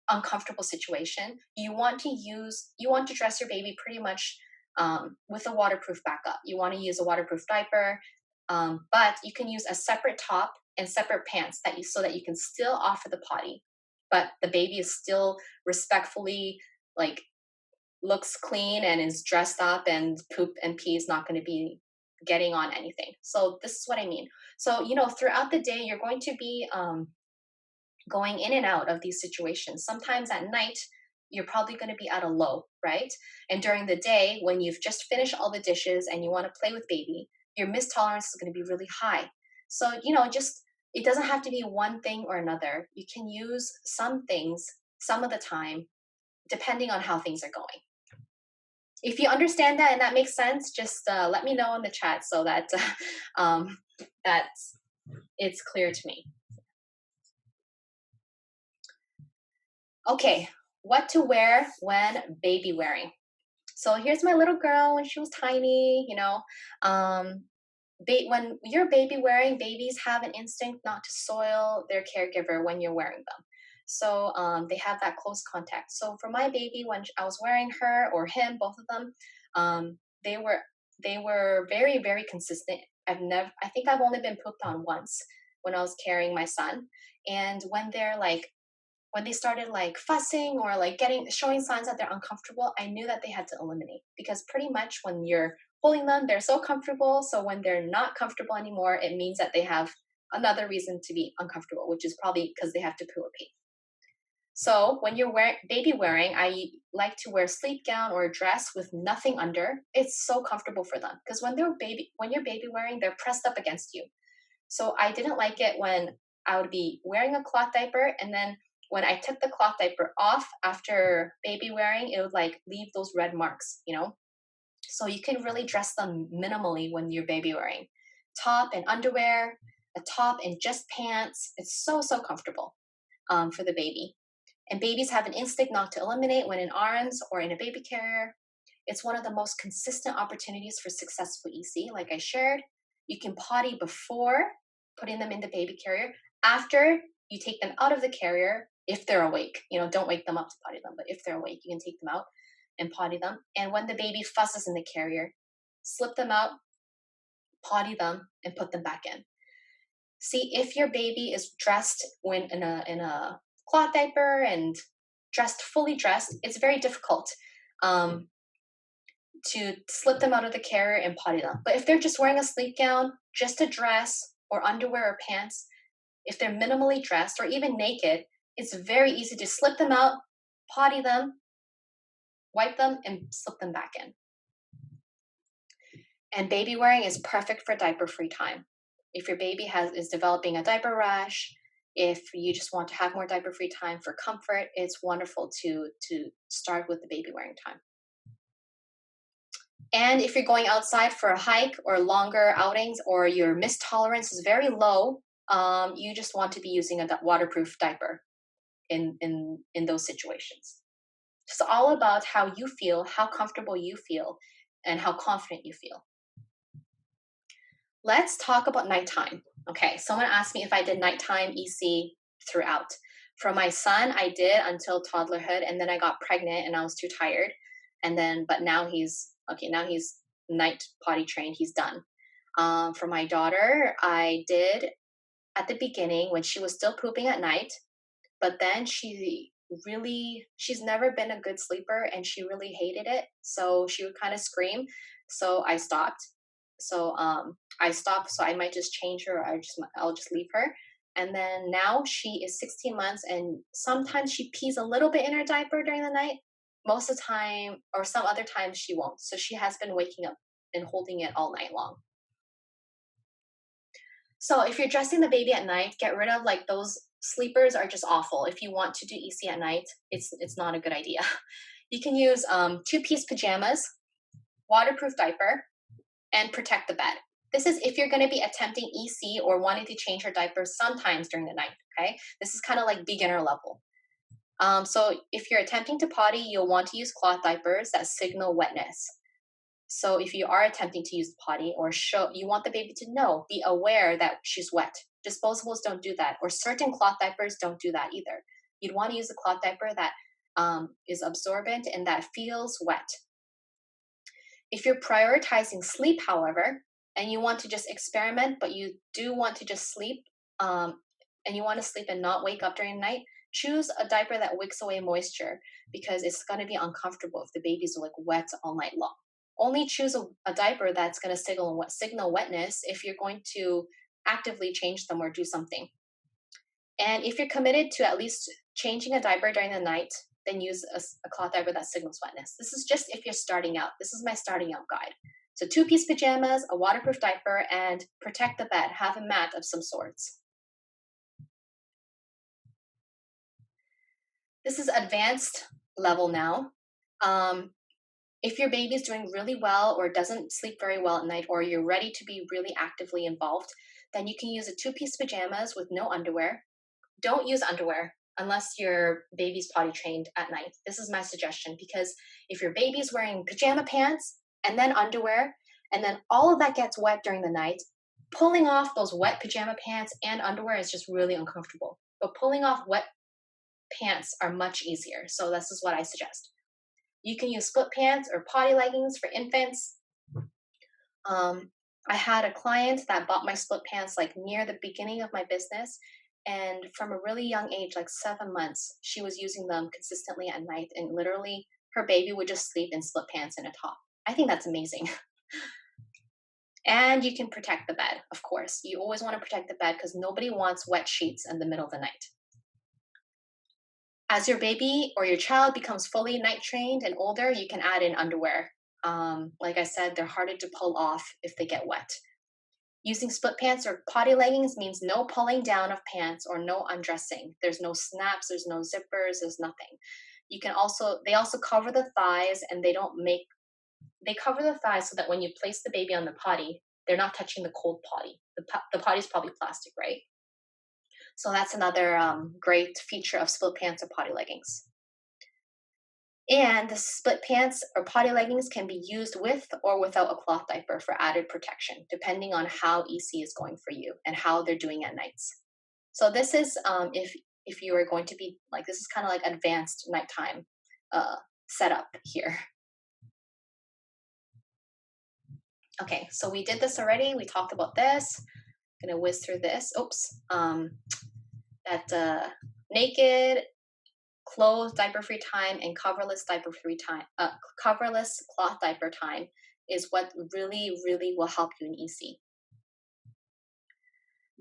uncomfortable situation. You want to dress your baby pretty much with a waterproof backup. You want to use a waterproof diaper, but you can use a separate top and separate pants so that you can still offer the potty, but the baby is still respectfully like looks clean and is dressed up, and poop and pee is not going to be getting on anything. So this is what I mean. So throughout the day you're going to be going in and out of these situations. Sometimes at night, you're probably going to be at a low, right? And during the day, when you've just finished all the dishes and you want to play with baby, your mist tolerance is going to be really high. So, just it doesn't have to be one thing or another. You can use some things some of the time, depending on how things are going. If you understand that and that makes sense, just let me know in the chat so that that it's clear to me. Okay, what to wear when baby wearing. So here's my little girl when she was tiny, when you're baby wearing, babies have an instinct not to soil their caregiver when you're wearing them. So they have that close contact. So for my baby, when I was wearing her or him, both of them, they were very, very consistent. I think I've only been pooped on once when I was carrying my son. And when they started like fussing or like showing signs that they're uncomfortable, I knew that they had to eliminate, because pretty much when you're holding them, they're so comfortable. So when they're not comfortable anymore, it means that they have another reason to be uncomfortable, which is probably because they have to poo or pee. So when you're baby wearing, I like to wear a sleep gown or a dress with nothing under. It's so comfortable for them, because when you're baby wearing, they're pressed up against you. So I didn't like it when I would be wearing a cloth diaper, and then when I took the cloth diaper off after baby wearing, it would like leave those red marks, So you can really dress them minimally when you're baby wearing. Top and underwear, a top and just pants. It's so, so comfortable for the baby. And babies have an instinct not to eliminate when in arms or in a baby carrier. It's one of the most consistent opportunities for successful EC, like I shared. You can potty before putting them in the baby carrier. After you take them out of the carrier, if they're awake, don't wake them up to potty them, but if they're awake, you can take them out and potty them. And when the baby fusses in the carrier, slip them out, potty them, and put them back in. See, if your baby is dressed in a cloth diaper and fully dressed, it's very difficult to slip them out of the carrier and potty them. But if they're just wearing a sleep gown, just a dress or underwear or pants, if they're minimally dressed or even naked, it's very easy to slip them out, potty them, wipe them, and slip them back in. And baby wearing is perfect for diaper-free time. If your baby is developing a diaper rash, if you just want to have more diaper-free time for comfort, it's wonderful to start with the baby wearing time. And if you're going outside for a hike or longer outings, or your mist tolerance is very low, you just want to be using a waterproof diaper in those situations. It's all about how you feel, how comfortable you feel, and how confident you feel. Let's talk about nighttime. Okay, someone asked me if I did nighttime EC throughout. For my son, I did until toddlerhood, and then I got pregnant and I was too tired. But now he's night potty trained. He's done. For my daughter, I did at the beginning when she was still pooping at night, but then she's never been a good sleeper and she really hated it. So she would kind of scream. So I stopped. So I might just change her. Or I'll just leave her. And then now she is 16 months, and sometimes she pees a little bit in her diaper during the night. Most of the time, or some other times, she won't. So she has been waking up and holding it all night long. So if you're dressing the baby at night, get rid of like those sleepers are just awful. If you want to do EC at night, it's not a good idea. You can use two-piece pajamas, waterproof diaper, and protect the bed. This is if you're going to be attempting EC or wanting to change her diaper sometimes during the night, okay? This is kind of like beginner level. So if you're attempting to potty, you'll want to use cloth diapers that signal wetness. So if you are attempting to use the potty or you want the baby to know, be aware that she's wet. Disposables don't do that, or certain cloth diapers don't do that either. You'd want to use a cloth diaper that is absorbent and that feels wet. If you're prioritizing sleep, however, and you want to just experiment, but you do want to just sleep, and you want to sleep and not wake up during the night, choose a diaper that wicks away moisture, because it's going to be uncomfortable if the baby's like wet all night long. Only choose a diaper that's going to signal wetness if you're going to actively change them or do something. And if you're committed to at least changing a diaper during the night, then use a cloth diaper that signals wetness. This is just if you're starting out. This is my starting out guide. So two-piece pajamas, a waterproof diaper, and protect the bed. Have a mat of some sorts. This is advanced level now. If your baby's doing really well or doesn't sleep very well at night, or you're ready to be really actively involved, then you can use a two-piece pajamas with no underwear. Don't use underwear unless your baby's potty trained at night. This is my suggestion, because if your baby's wearing pajama pants and then underwear, and then all of that gets wet during the night, pulling off those wet pajama pants and underwear is just really uncomfortable. But pulling off wet pants are much easier. So this is what I suggest. You can use split pants or potty leggings for infants. I had a client that bought my split pants like near the beginning of my business. And from a really young age, like 7 months, she was using them consistently at night. And literally her baby would just sleep in split pants and a top. I think that's amazing. And you can protect the bed, of course. You always want to protect the bed because nobody wants wet sheets in the middle of the night. As your baby or your child becomes fully night trained and older, you can add in underwear. Like I said, they're harder to pull off if they get wet. Using split pants or potty leggings means no pulling down of pants or no undressing. There's no snaps, there's no zippers, there's nothing. They also cover the thighs, and they cover the thighs so that when you place the baby on the potty, they're not touching the cold potty. The potty's probably plastic, right? So that's another great feature of split pants or potty leggings. And the split pants or potty leggings can be used with or without a cloth diaper for added protection, depending on how EC is going for you and how they're doing at nights. So this is if you are going to be like, this is kind of like advanced nighttime setup here. Okay, so we did this already. We talked about this. I'm gonna whiz through this. Oops. That naked, clothed diaper-free time and coverless diaper-free time, coverless cloth diaper time is what really, really will help you in EC.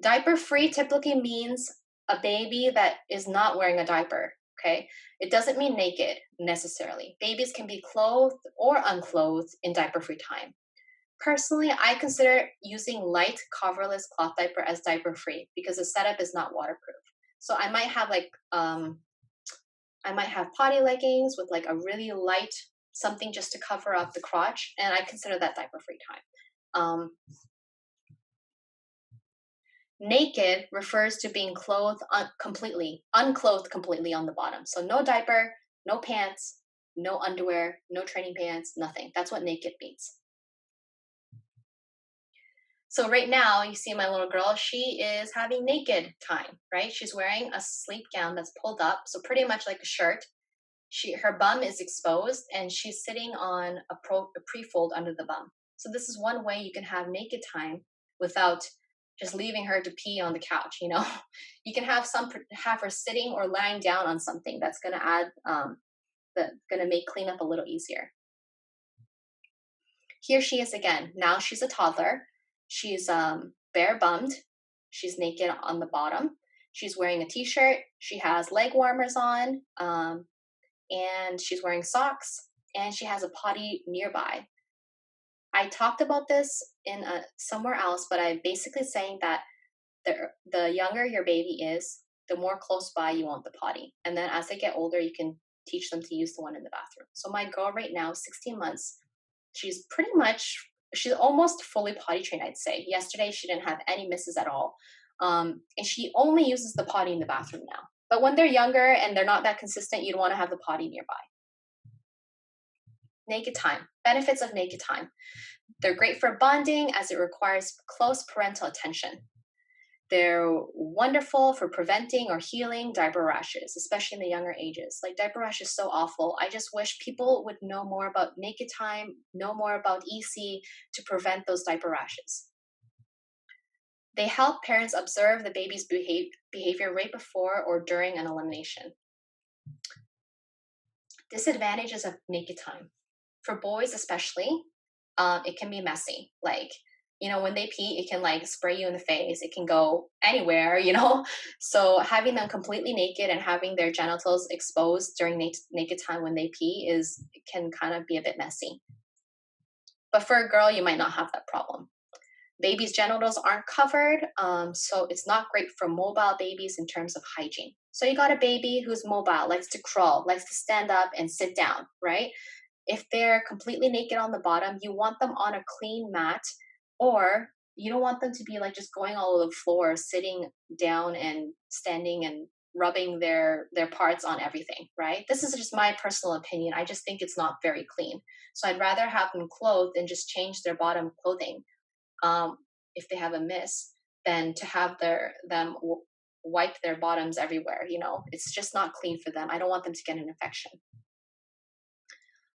Diaper-free typically means a baby that is not wearing a diaper, okay? It doesn't mean naked necessarily. Babies can be clothed or unclothed in diaper-free time. Personally, I consider using light coverless cloth diaper as diaper-free because the setup is not waterproof. So I might have potty leggings with like a really light something just to cover up the crotch, and I consider that diaper-free time. Naked refers to being unclothed completely on the bottom. So no diaper, no pants, no underwear, no training pants, nothing. That's what naked means. So right now, you see my little girl, she is having naked time, right? She's wearing a sleep gown that's pulled up, so pretty much like a shirt. Her bum is exposed, and she's sitting on a pre-fold under the bum. So this is one way you can have naked time without just leaving her to pee on the couch, you know? You can have her sitting or lying down on something that's gonna add, gonna make cleanup a little easier. Here she is again. Now she's a toddler. She's bare bummed. She's naked on the bottom. She's wearing a t-shirt. She has leg warmers on, and she's wearing socks, and she has a potty nearby. I I talked about this in somewhere else, but I'm basically saying that the younger your baby is, the more close by you want the potty. And then as they get older, you can teach them to use the one in the bathroom. So my girl right now, 16 months, she's she's almost fully potty trained, I'd say. Yesterday, she didn't have any misses at all. And she only uses the potty in the bathroom now. But when they're younger and they're not that consistent, you'd want to have the potty nearby. Naked time. Benefits of naked time. They're great for bonding as it requires close parental attention. They're wonderful for preventing or healing diaper rashes, especially in the younger ages. Like, diaper rash is so awful. I just wish people would know more about naked time, know more about EC to prevent those diaper rashes. They help parents observe the baby's behavior right before or during an elimination. Disadvantages of naked time. For boys especially, it can be messy. Like, when they pee, it can like spray you in the face. It can go anywhere, So having them completely naked and having their genitals exposed during naked time when they pee can kind of be a bit messy. But for a girl, you might not have that problem. Babies' genitals aren't covered, so it's not great for mobile babies in terms of hygiene. So you got a baby who's mobile, likes to crawl, likes to stand up and sit down, right? If they're completely naked on the bottom, you want them on a clean mat, or you don't want them to be like just going all over the floor, sitting down and standing and rubbing their parts on everything, right? This is just my personal opinion. I just think it's not very clean. So I'd rather have them clothed and just change their bottom clothing if they have a miss than to have them wipe their bottoms everywhere. It's just not clean for them. I don't want them to get an infection.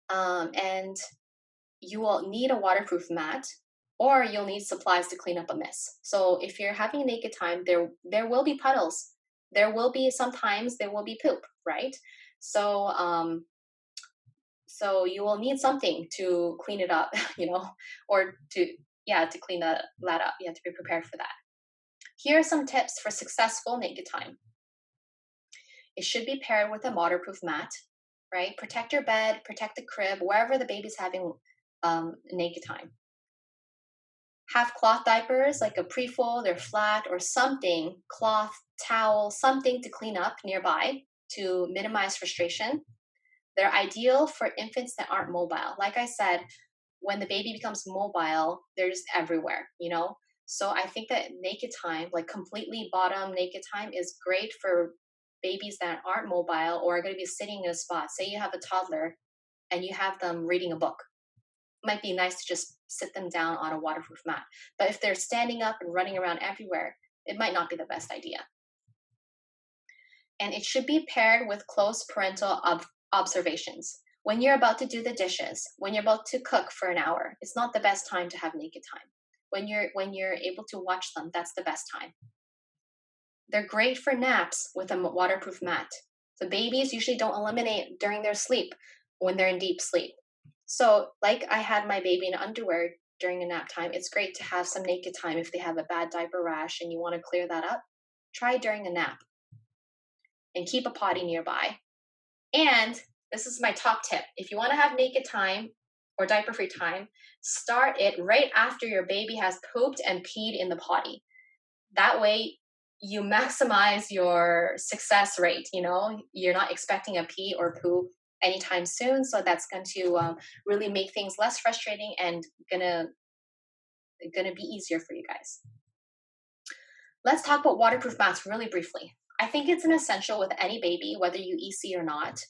And you will need a waterproof mat, or you'll need supplies to clean up a mess. So if you're having naked time, there will be puddles. Sometimes there will be poop, right? So you will need something to clean it up, or to clean that up. You have to be prepared for that. Here are some tips for successful naked time. It should be paired with a waterproof mat, right? Protect your bed, protect the crib, wherever the baby's having naked time. Have cloth diapers, like a pre-fold or flat or something, cloth, towel, something to clean up nearby to minimize frustration. They're ideal for infants that aren't mobile. Like I said, when the baby becomes mobile, they're just everywhere, So I think that naked time, like completely bottom naked time, is great for babies that aren't mobile or are going to be sitting in a spot. Say you have a toddler and you have them reading a book. It might be nice to just sit them down on a waterproof mat. But if they're standing up and running around everywhere, it might not be the best idea. And it should be paired with close parental observations. When you're about to do the dishes, when you're about to cook for an hour, it's not the best time to have naked time. When you're able to watch them, that's the best time. They're great for naps with a waterproof mat. So babies usually don't eliminate during their sleep when they're in deep sleep. So like I had my baby in underwear during a nap time, it's great to have some naked time if they have a bad diaper rash and you want to clear that up. Try during a nap. And keep a potty nearby. And this is my top tip. If you want to have naked time or diaper-free time, start it right after your baby has pooped and peed in the potty. That way, you maximize your success rate. You're not expecting a pee or poop anytime soon, so that's going to really make things less frustrating and gonna be easier for you guys. Let's talk about waterproof mats really briefly. I think it's an essential with any baby, whether you EC or not.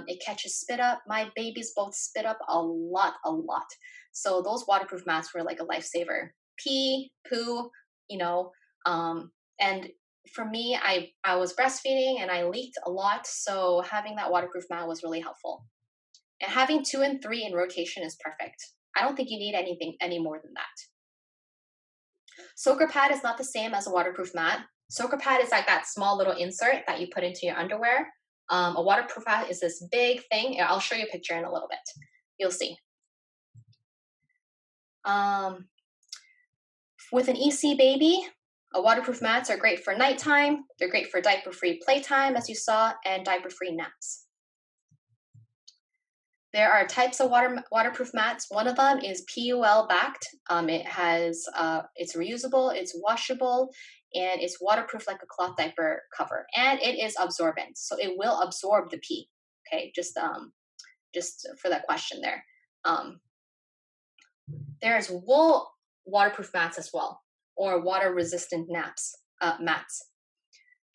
It catches spit up. My babies both spit up a lot. So those waterproof mats were like a lifesaver. Pee, poo, and for me, I was breastfeeding and I leaked a lot. So having that waterproof mat was really helpful. And having 2 and 3 in rotation is perfect. I don't think you need anything any more than that. Soaker pad is not the same as a waterproof mat. Soaker pad is like that small little insert that you put into your underwear. A waterproof pad is this big thing. I'll show you a picture in a little bit. You'll see. With an EC baby, waterproof mats are great for nighttime. They're great for diaper-free playtime, as you saw, and diaper-free naps. There are types of waterproof mats. One of them is PUL backed. It's reusable, it's washable, and it's waterproof like a cloth diaper cover. And it is absorbent, so it will absorb the pee. Okay, just for that question there. There's wool waterproof mats as well, or water resistant mats.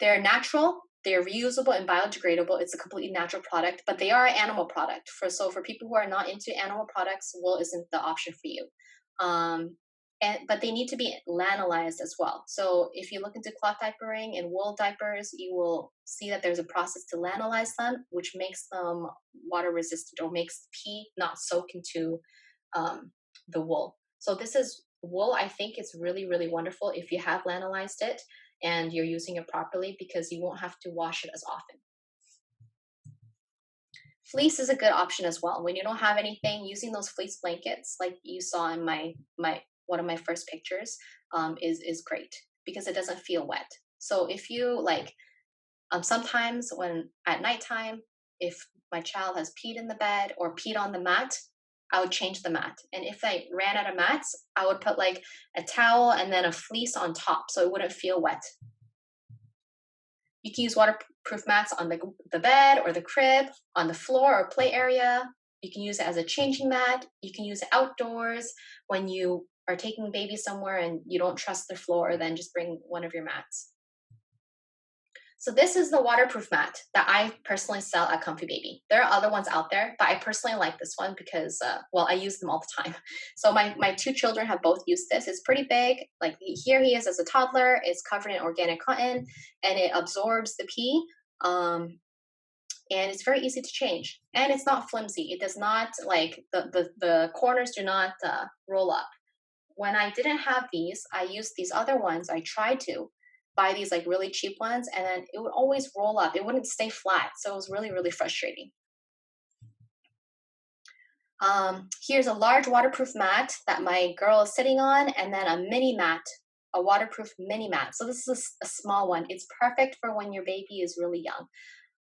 They're natural, they're reusable and biodegradable. It's a completely natural product, but they are an animal product. For people who are not into animal products, wool isn't the option for you. But they need to be lanolized as well. So if you look into cloth diapering and wool diapers, you will see that there's a process to lanolize them, which makes them water resistant or makes pee not soak into the wool. So this is wool. I think it's really, really wonderful if you have lanolized it and you're using it properly, because you won't have to wash it as often. Fleece is a good option as well. When you don't have anything, using those fleece blankets like you saw in my one of my first pictures is great, because it doesn't feel wet. So if you sometimes when at nighttime, if my child has peed in the bed or peed on the mat, I would change the mat. And if I ran out of mats, I would put like a towel and then a fleece on top so it wouldn't feel wet. You can use waterproof mats on the bed or the crib, on the floor or play area. You can use it as a changing mat. You can use it outdoors when you are taking baby somewhere and you don't trust the floor, then just bring one of your mats. So this is the waterproof mat that I personally sell at Comfy Baby. There are other ones out there, but I personally like this one because, I use them all the time. So my two children have both used this. It's pretty big. Like here he is as a toddler. It's covered in organic cotton and it absorbs the pee. And it's very easy to change. And it's not flimsy. It does not, like, the corners do not roll up. When I didn't have these, I used these other ones. I tried to buy these like really cheap ones, and then it would always roll up. It wouldn't stay flat. So it was really, really frustrating. Here's a large waterproof mat that my girl is sitting on, and then a mini mat, a waterproof mini mat. So this is a small one. It's perfect for when your baby is really young.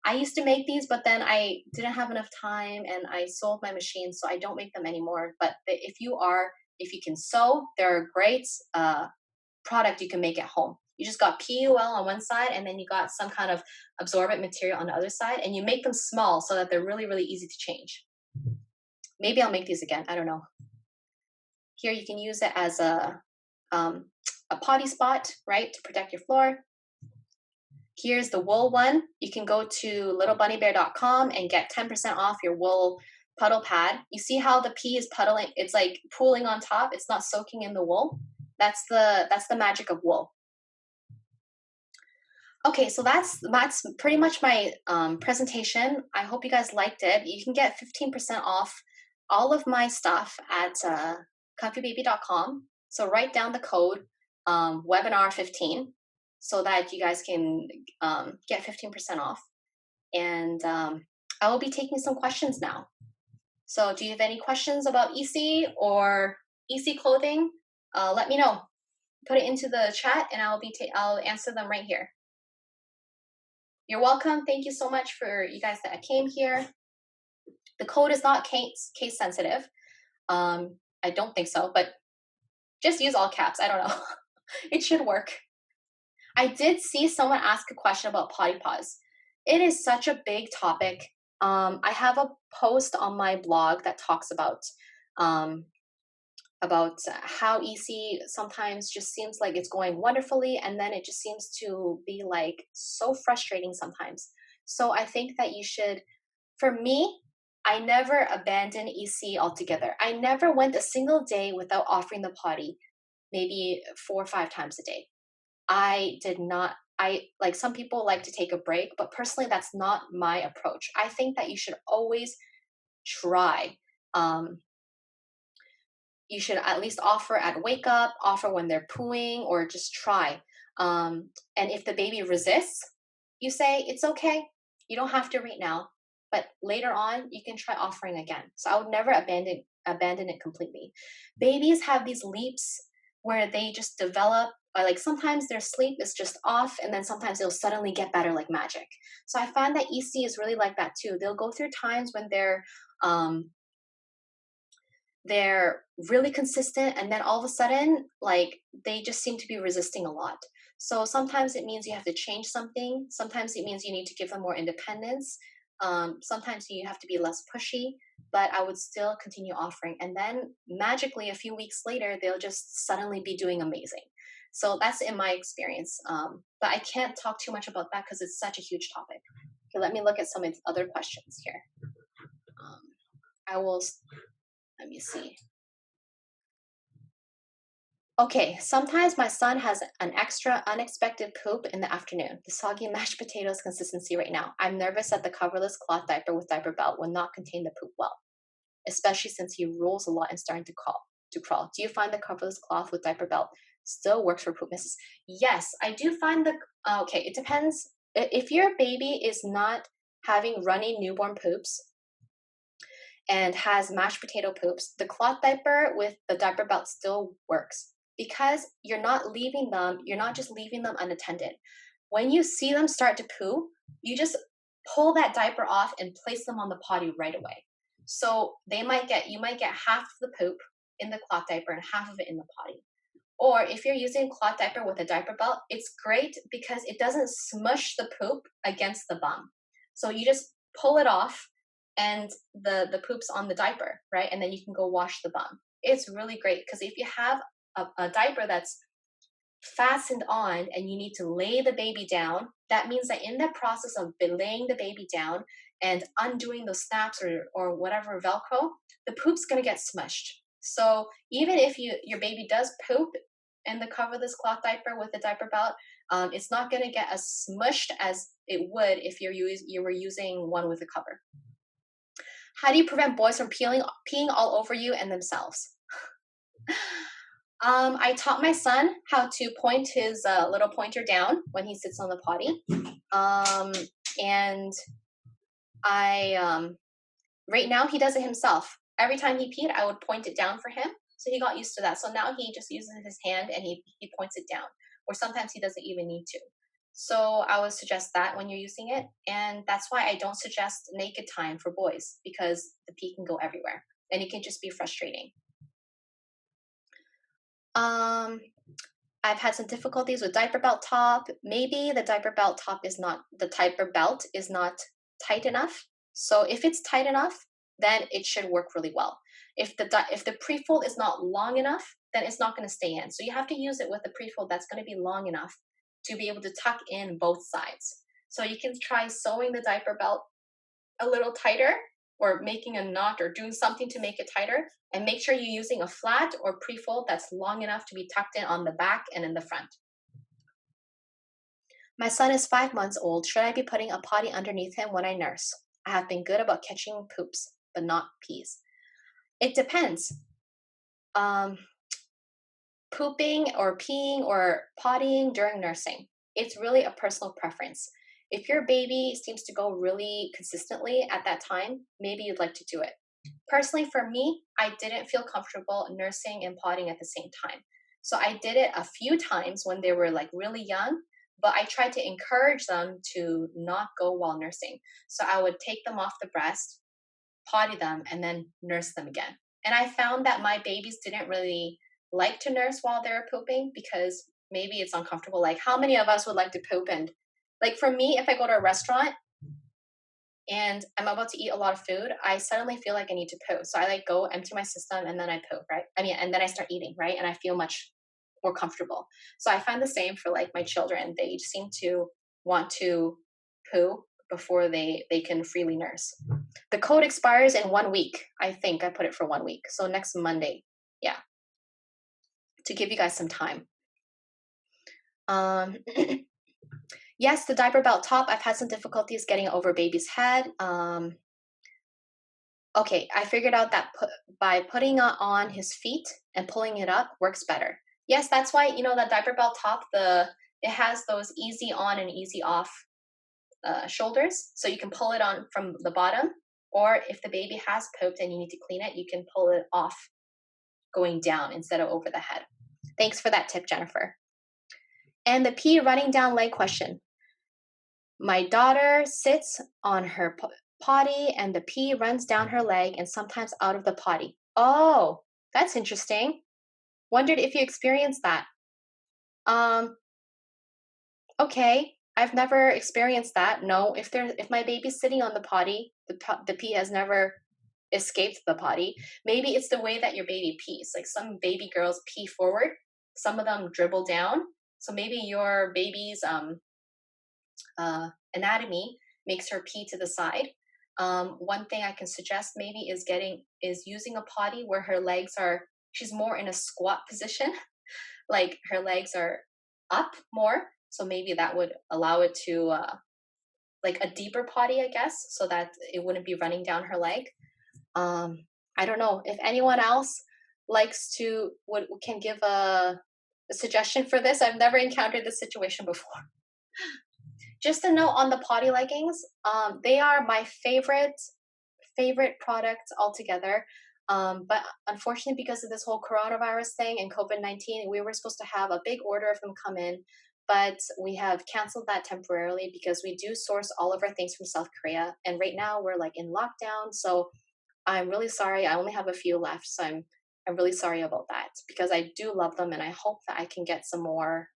I used to make these, but then I didn't have enough time and I sold my machine, so I don't make them anymore. But if you can sew, they're a great product you can make at home. You just got PUL on one side and then you got some kind of absorbent material on the other side, and you make them small so that they're really, really easy to change. Maybe I'll make these again. I don't know. Here you can use it as a potty spot, right, to protect your floor. Here's the wool one. You can go to littlebunnybear.com and get 10% off your wool puddle pad. You see how the pee is puddling? It's like pooling on top. It's not soaking in the wool. That's the magic of wool. Okay, so that's pretty much my presentation. I hope you guys liked it. You can get 15% off all of my stuff at comfybaby.com. So write down the code webinar15 so that you guys can get 15% off. And I will be taking some questions now. So do you have any questions about EC or EC clothing? Let me know. Put it into the chat and I'll answer them right here. You're welcome. Thank you so much for you guys that came here. The code is not case sensitive. I don't think so, but just use all caps. I don't know. It should work. I did see someone ask a question about potty paws. It is such a big topic. I have a post on my blog that talks about how EC sometimes just seems like it's going wonderfully, and then it just seems to be like so frustrating sometimes. So I think that you should, for me, I never abandoned EC altogether. I never went a single day without offering the potty, maybe 4 or 5 times a day. I did not. Like some people like to take a break, but personally, that's not my approach. I think that you should always try. You should at least offer at wake up, offer when they're pooing, or just try. And if the baby resists, you say, it's okay. You don't have to right now, but later on, you can try offering again. So I would never abandon it completely. Babies have these leaps where they just develop, like sometimes their sleep is just off, and then sometimes it'll suddenly get better like magic. So I find that EC is really like that too. They'll go through times when they're They're really consistent, and then all of a sudden, like, they just seem to be resisting a lot. So sometimes it means you have to change something. Sometimes it means you need to give them more independence. Sometimes you have to be less pushy, but I would still continue offering. And then magically, a few weeks later, they'll just suddenly be doing amazing. So that's in my experience. But I can't talk too much about that because it's such a huge topic. Okay, let me look at some of the other questions here. I will, let me see. Okay, sometimes my son has an extra unexpected poop in the afternoon. The soggy mashed potatoes consistency right now. I'm nervous that the coverless cloth diaper with diaper belt will not contain the poop well, especially since he rolls a lot and starting to crawl. Do you find the coverless cloth with diaper belt still works for poop misses? Yes, I do find the, okay, it depends. If your baby is not having runny newborn poops and has mashed potato poops, the cloth diaper with the diaper belt still works because you're not just leaving them unattended. When you see them start to poo, you just pull that diaper off and place them on the potty right away. So you might get half of the poop in the cloth diaper and half of it in the potty. Or if you're using cloth diaper with a diaper belt, it's great because it doesn't smush the poop against the bum. So you just pull it off and the poop's on the diaper, right? And then you can go wash the bum. It's really great because if you have a diaper that's fastened on and you need to lay the baby down, that means that in the process of laying the baby down and undoing those snaps or whatever Velcro, the poop's going to get smushed. So even if your baby does poop in the coverless cloth diaper with the diaper belt, it's not going to get as smushed as it would if you were using one with a cover. How do you prevent boys from peeing all over you and themselves? I taught my son how to point his little pointer down when he sits on the potty. And right now he does it himself. Every time he peed, I would point it down for him. So he got used to that. So now he just uses his hand and he points it down. Or sometimes he doesn't even need to. So I would suggest that when you're using it. And that's why I don't suggest naked time for boys, because the pee can go everywhere. And it can just be frustrating. I've had some difficulties with diaper belt top. Maybe the diaper belt is not tight enough. So if it's tight enough, then it should work really well. If the pre-fold is not long enough, then it's not going to stay in. So you have to use it with a pre-fold that's going to be long enough to be able to tuck in both sides. So you can try sewing the diaper belt a little tighter, or making a knot or doing something to make it tighter, and make sure you're using a flat or pre-fold that's long enough to be tucked in on the back and in the front. My son is 5 months old. Should I be putting a potty underneath him when I nurse? I have been good about catching poops, but not pees. It depends. Pooping or peeing or pottying during nursing, it's really a personal preference. If your baby seems to go really consistently at that time, maybe you'd like to do it. Personally, for me, I didn't feel comfortable nursing and potting at the same time. So I did it a few times when they were like really young, but I tried to encourage them to not go while nursing. So I would take them off the breast, potty them, and then nurse them again. And I found that my babies didn't really like to nurse while they were pooping because maybe it's uncomfortable. Like, how many of us would like to poop? And like for me, if I go to a restaurant and I'm about to eat a lot of food, I suddenly feel like I need to poop. So I like go empty my system and then I poop, right? And then I start eating, right? And I feel much more comfortable. So I find the same for like my children. They seem to want to poo before they can freely nurse. The code expires in 1 week. I think I put it for 1 week. So next Monday. Yeah. To give you guys some time. Yes, the diaper belt top, I've had some difficulties getting over baby's head. Okay, I figured out that by putting it on his feet and pulling it up works better. Yes, that's why, that diaper belt top, it has those easy on and easy off shoulders. So you can pull it on from the bottom, or if the baby has pooped and you need to clean it, you can pull it off going down instead of over the head. Thanks for that tip, Jennifer. And the pee running down leg question. My daughter sits on her potty and the pee runs down her leg and sometimes out of the potty. Oh, that's interesting. Wondered if you experienced that. Um, okay. I've never experienced that. No, if my baby's sitting on the potty, the pee has never escaped the potty. Maybe it's the way that your baby pees. Like some baby girls pee forward, some of them dribble down. So maybe your baby's anatomy makes her pee to the side. One thing I can suggest maybe is using a potty where she's more in a squat position, like her legs are up more. So maybe that would allow it to like a deeper potty, I guess, so that it wouldn't be running down her leg. I don't know if anyone else can give a suggestion for this. I've never encountered this situation before. Just a note on the potty leggings. They are my favorite product altogether. But unfortunately, because of this whole coronavirus thing and COVID-19, we were supposed to have a big order of them come in, but we have canceled that temporarily because we do source all of our things from South Korea. And right now we're like in lockdown. So I'm really sorry. I only have a few left. So I'm really sorry about that because I do love them and I hope that I can get some more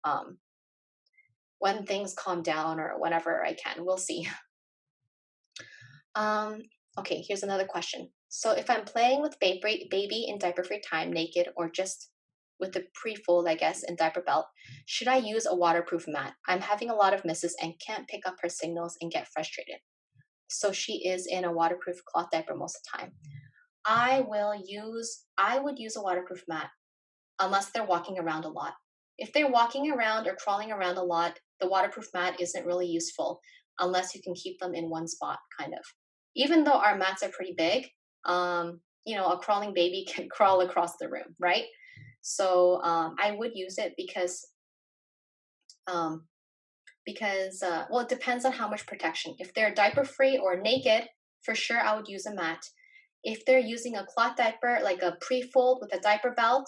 when things calm down or whenever I can. We'll see. Okay, here's another question. So if I'm playing with baby in diaper-free time, naked, or just with the pre-fold, I guess, and diaper belt, should I use a waterproof mat? I'm having a lot of misses and can't pick up her signals and get frustrated. So she is in a waterproof cloth diaper most of the time. I would use a waterproof mat unless they're walking around a lot. If they're walking around or crawling around a lot, the waterproof mat isn't really useful unless you can keep them in one spot, kind of. Even though our mats are pretty big, a crawling baby can crawl across the room, right? So I would use it because it depends on how much protection. If they're diaper free or naked, for sure I would use a mat. If they're using a cloth diaper, like a pre-fold with a diaper belt,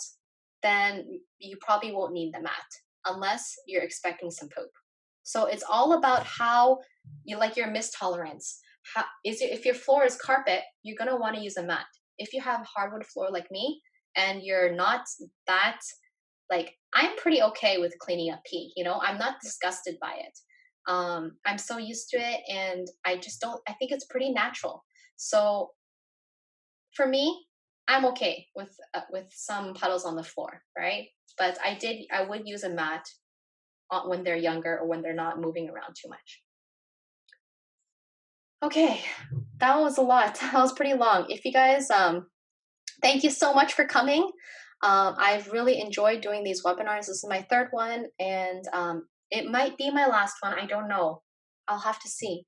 then you probably won't need the mat unless you're expecting some poop. So it's all about how you like your mist tolerance. If your floor is carpet, you're gonna want to use a mat. If you have hardwood floor like me and you're not that I'm pretty okay with cleaning up pee. I'm not disgusted by it. I'm so used to it, and I think it's pretty natural. So for me, I'm okay with some puddles on the floor, right? But I would use a mat when they're younger or when they're not moving around too much. Okay, that was a lot. That was pretty long. If you guys, thank you so much for coming. I've really enjoyed doing these webinars. This is my third one, and it might be my last one. I don't know. I'll have to see.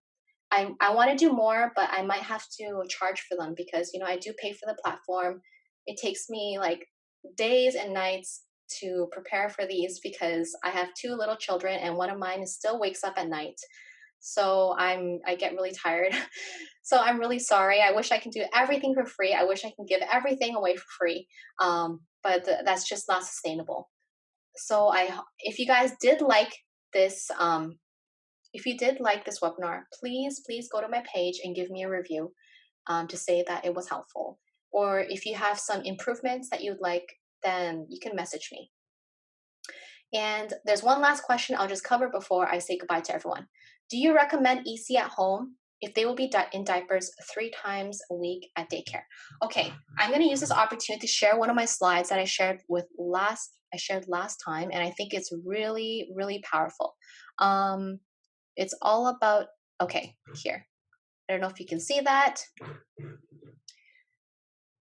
I want to do more, but I might have to charge for them because, I do pay for the platform. It takes me like days and nights to prepare for these because I have 2 little children and one of mine still wakes up at night. So I get really tired. So I'm really sorry. I wish I can do everything for free. I wish I can give everything away for free. But that's just not sustainable. So if you guys did like this, webinar, please go to my page and give me a review to say that it was helpful. Or if you have some improvements that you'd like, then you can message me. And there's one last question I'll just cover before I say goodbye to everyone. Do you recommend EC at home if they will be in diapers 3 times a week at daycare? Okay, I'm going to use this opportunity to share one of my slides that I shared last time, and I think it's really, really powerful. It's all about, okay, here. I don't know if you can see that.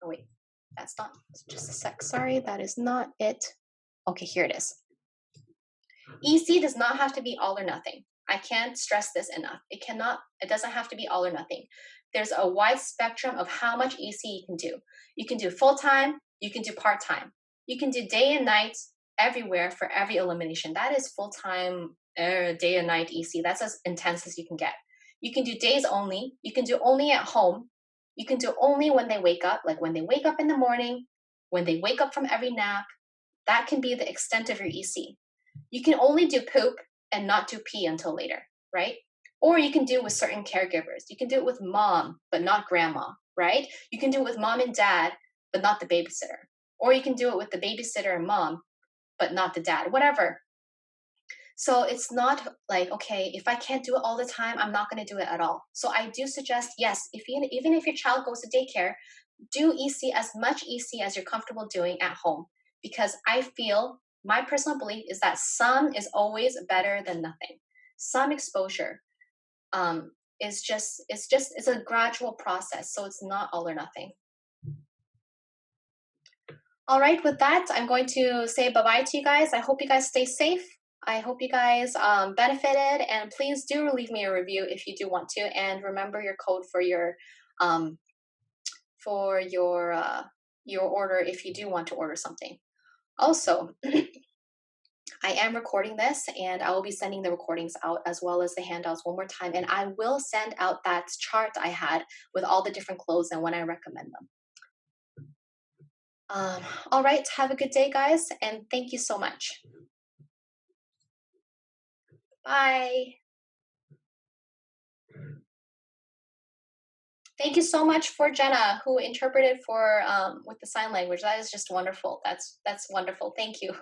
Oh, wait, that's not, just a sec. Sorry, that is not it. Okay, here it is. EC does not have to be all or nothing. I can't stress this enough. It doesn't have to be all or nothing. There's a wide spectrum of how much EC you can do. You can do full-time, you can do part-time. You can do day and night everywhere for every elimination. That is full-time, day and night EC. That's as intense as you can get. You can do days only. You can do only at home. You can do only when they wake up, like when they wake up in the morning, when they wake up from every nap. That can be the extent of your EC. You can only do poop and not do pee until later, right? Or you can do it with certain caregivers. You can do it with mom, but not grandma, right? You can do it with mom and dad, but not the babysitter. Or you can do it with the babysitter and mom, but not the dad, whatever. So it's not like, okay, if I can't do it all the time, I'm not going to do it at all. So I do suggest, yes, even if your child goes to daycare, do EC as much EC as you're comfortable doing at home. Because I feel, my personal belief is that some is always better than nothing. Some exposure it's a gradual process. So it's not all or nothing. All right, with that, I'm going to say bye-bye to you guys. I hope you guys stay safe. I hope you guys benefited, and please do leave me a review if you do want to, and remember your code for your order if you do want to order something. Also, I am recording this, and I will be sending the recordings out as well as the handouts one more time, and I will send out that chart I had with all the different clothes and when I recommend them. All right, have a good day, guys, and thank you so much. Bye. Thank you so much for Jenna, who interpreted for with the sign language. That is just wonderful. That's wonderful. Thank you.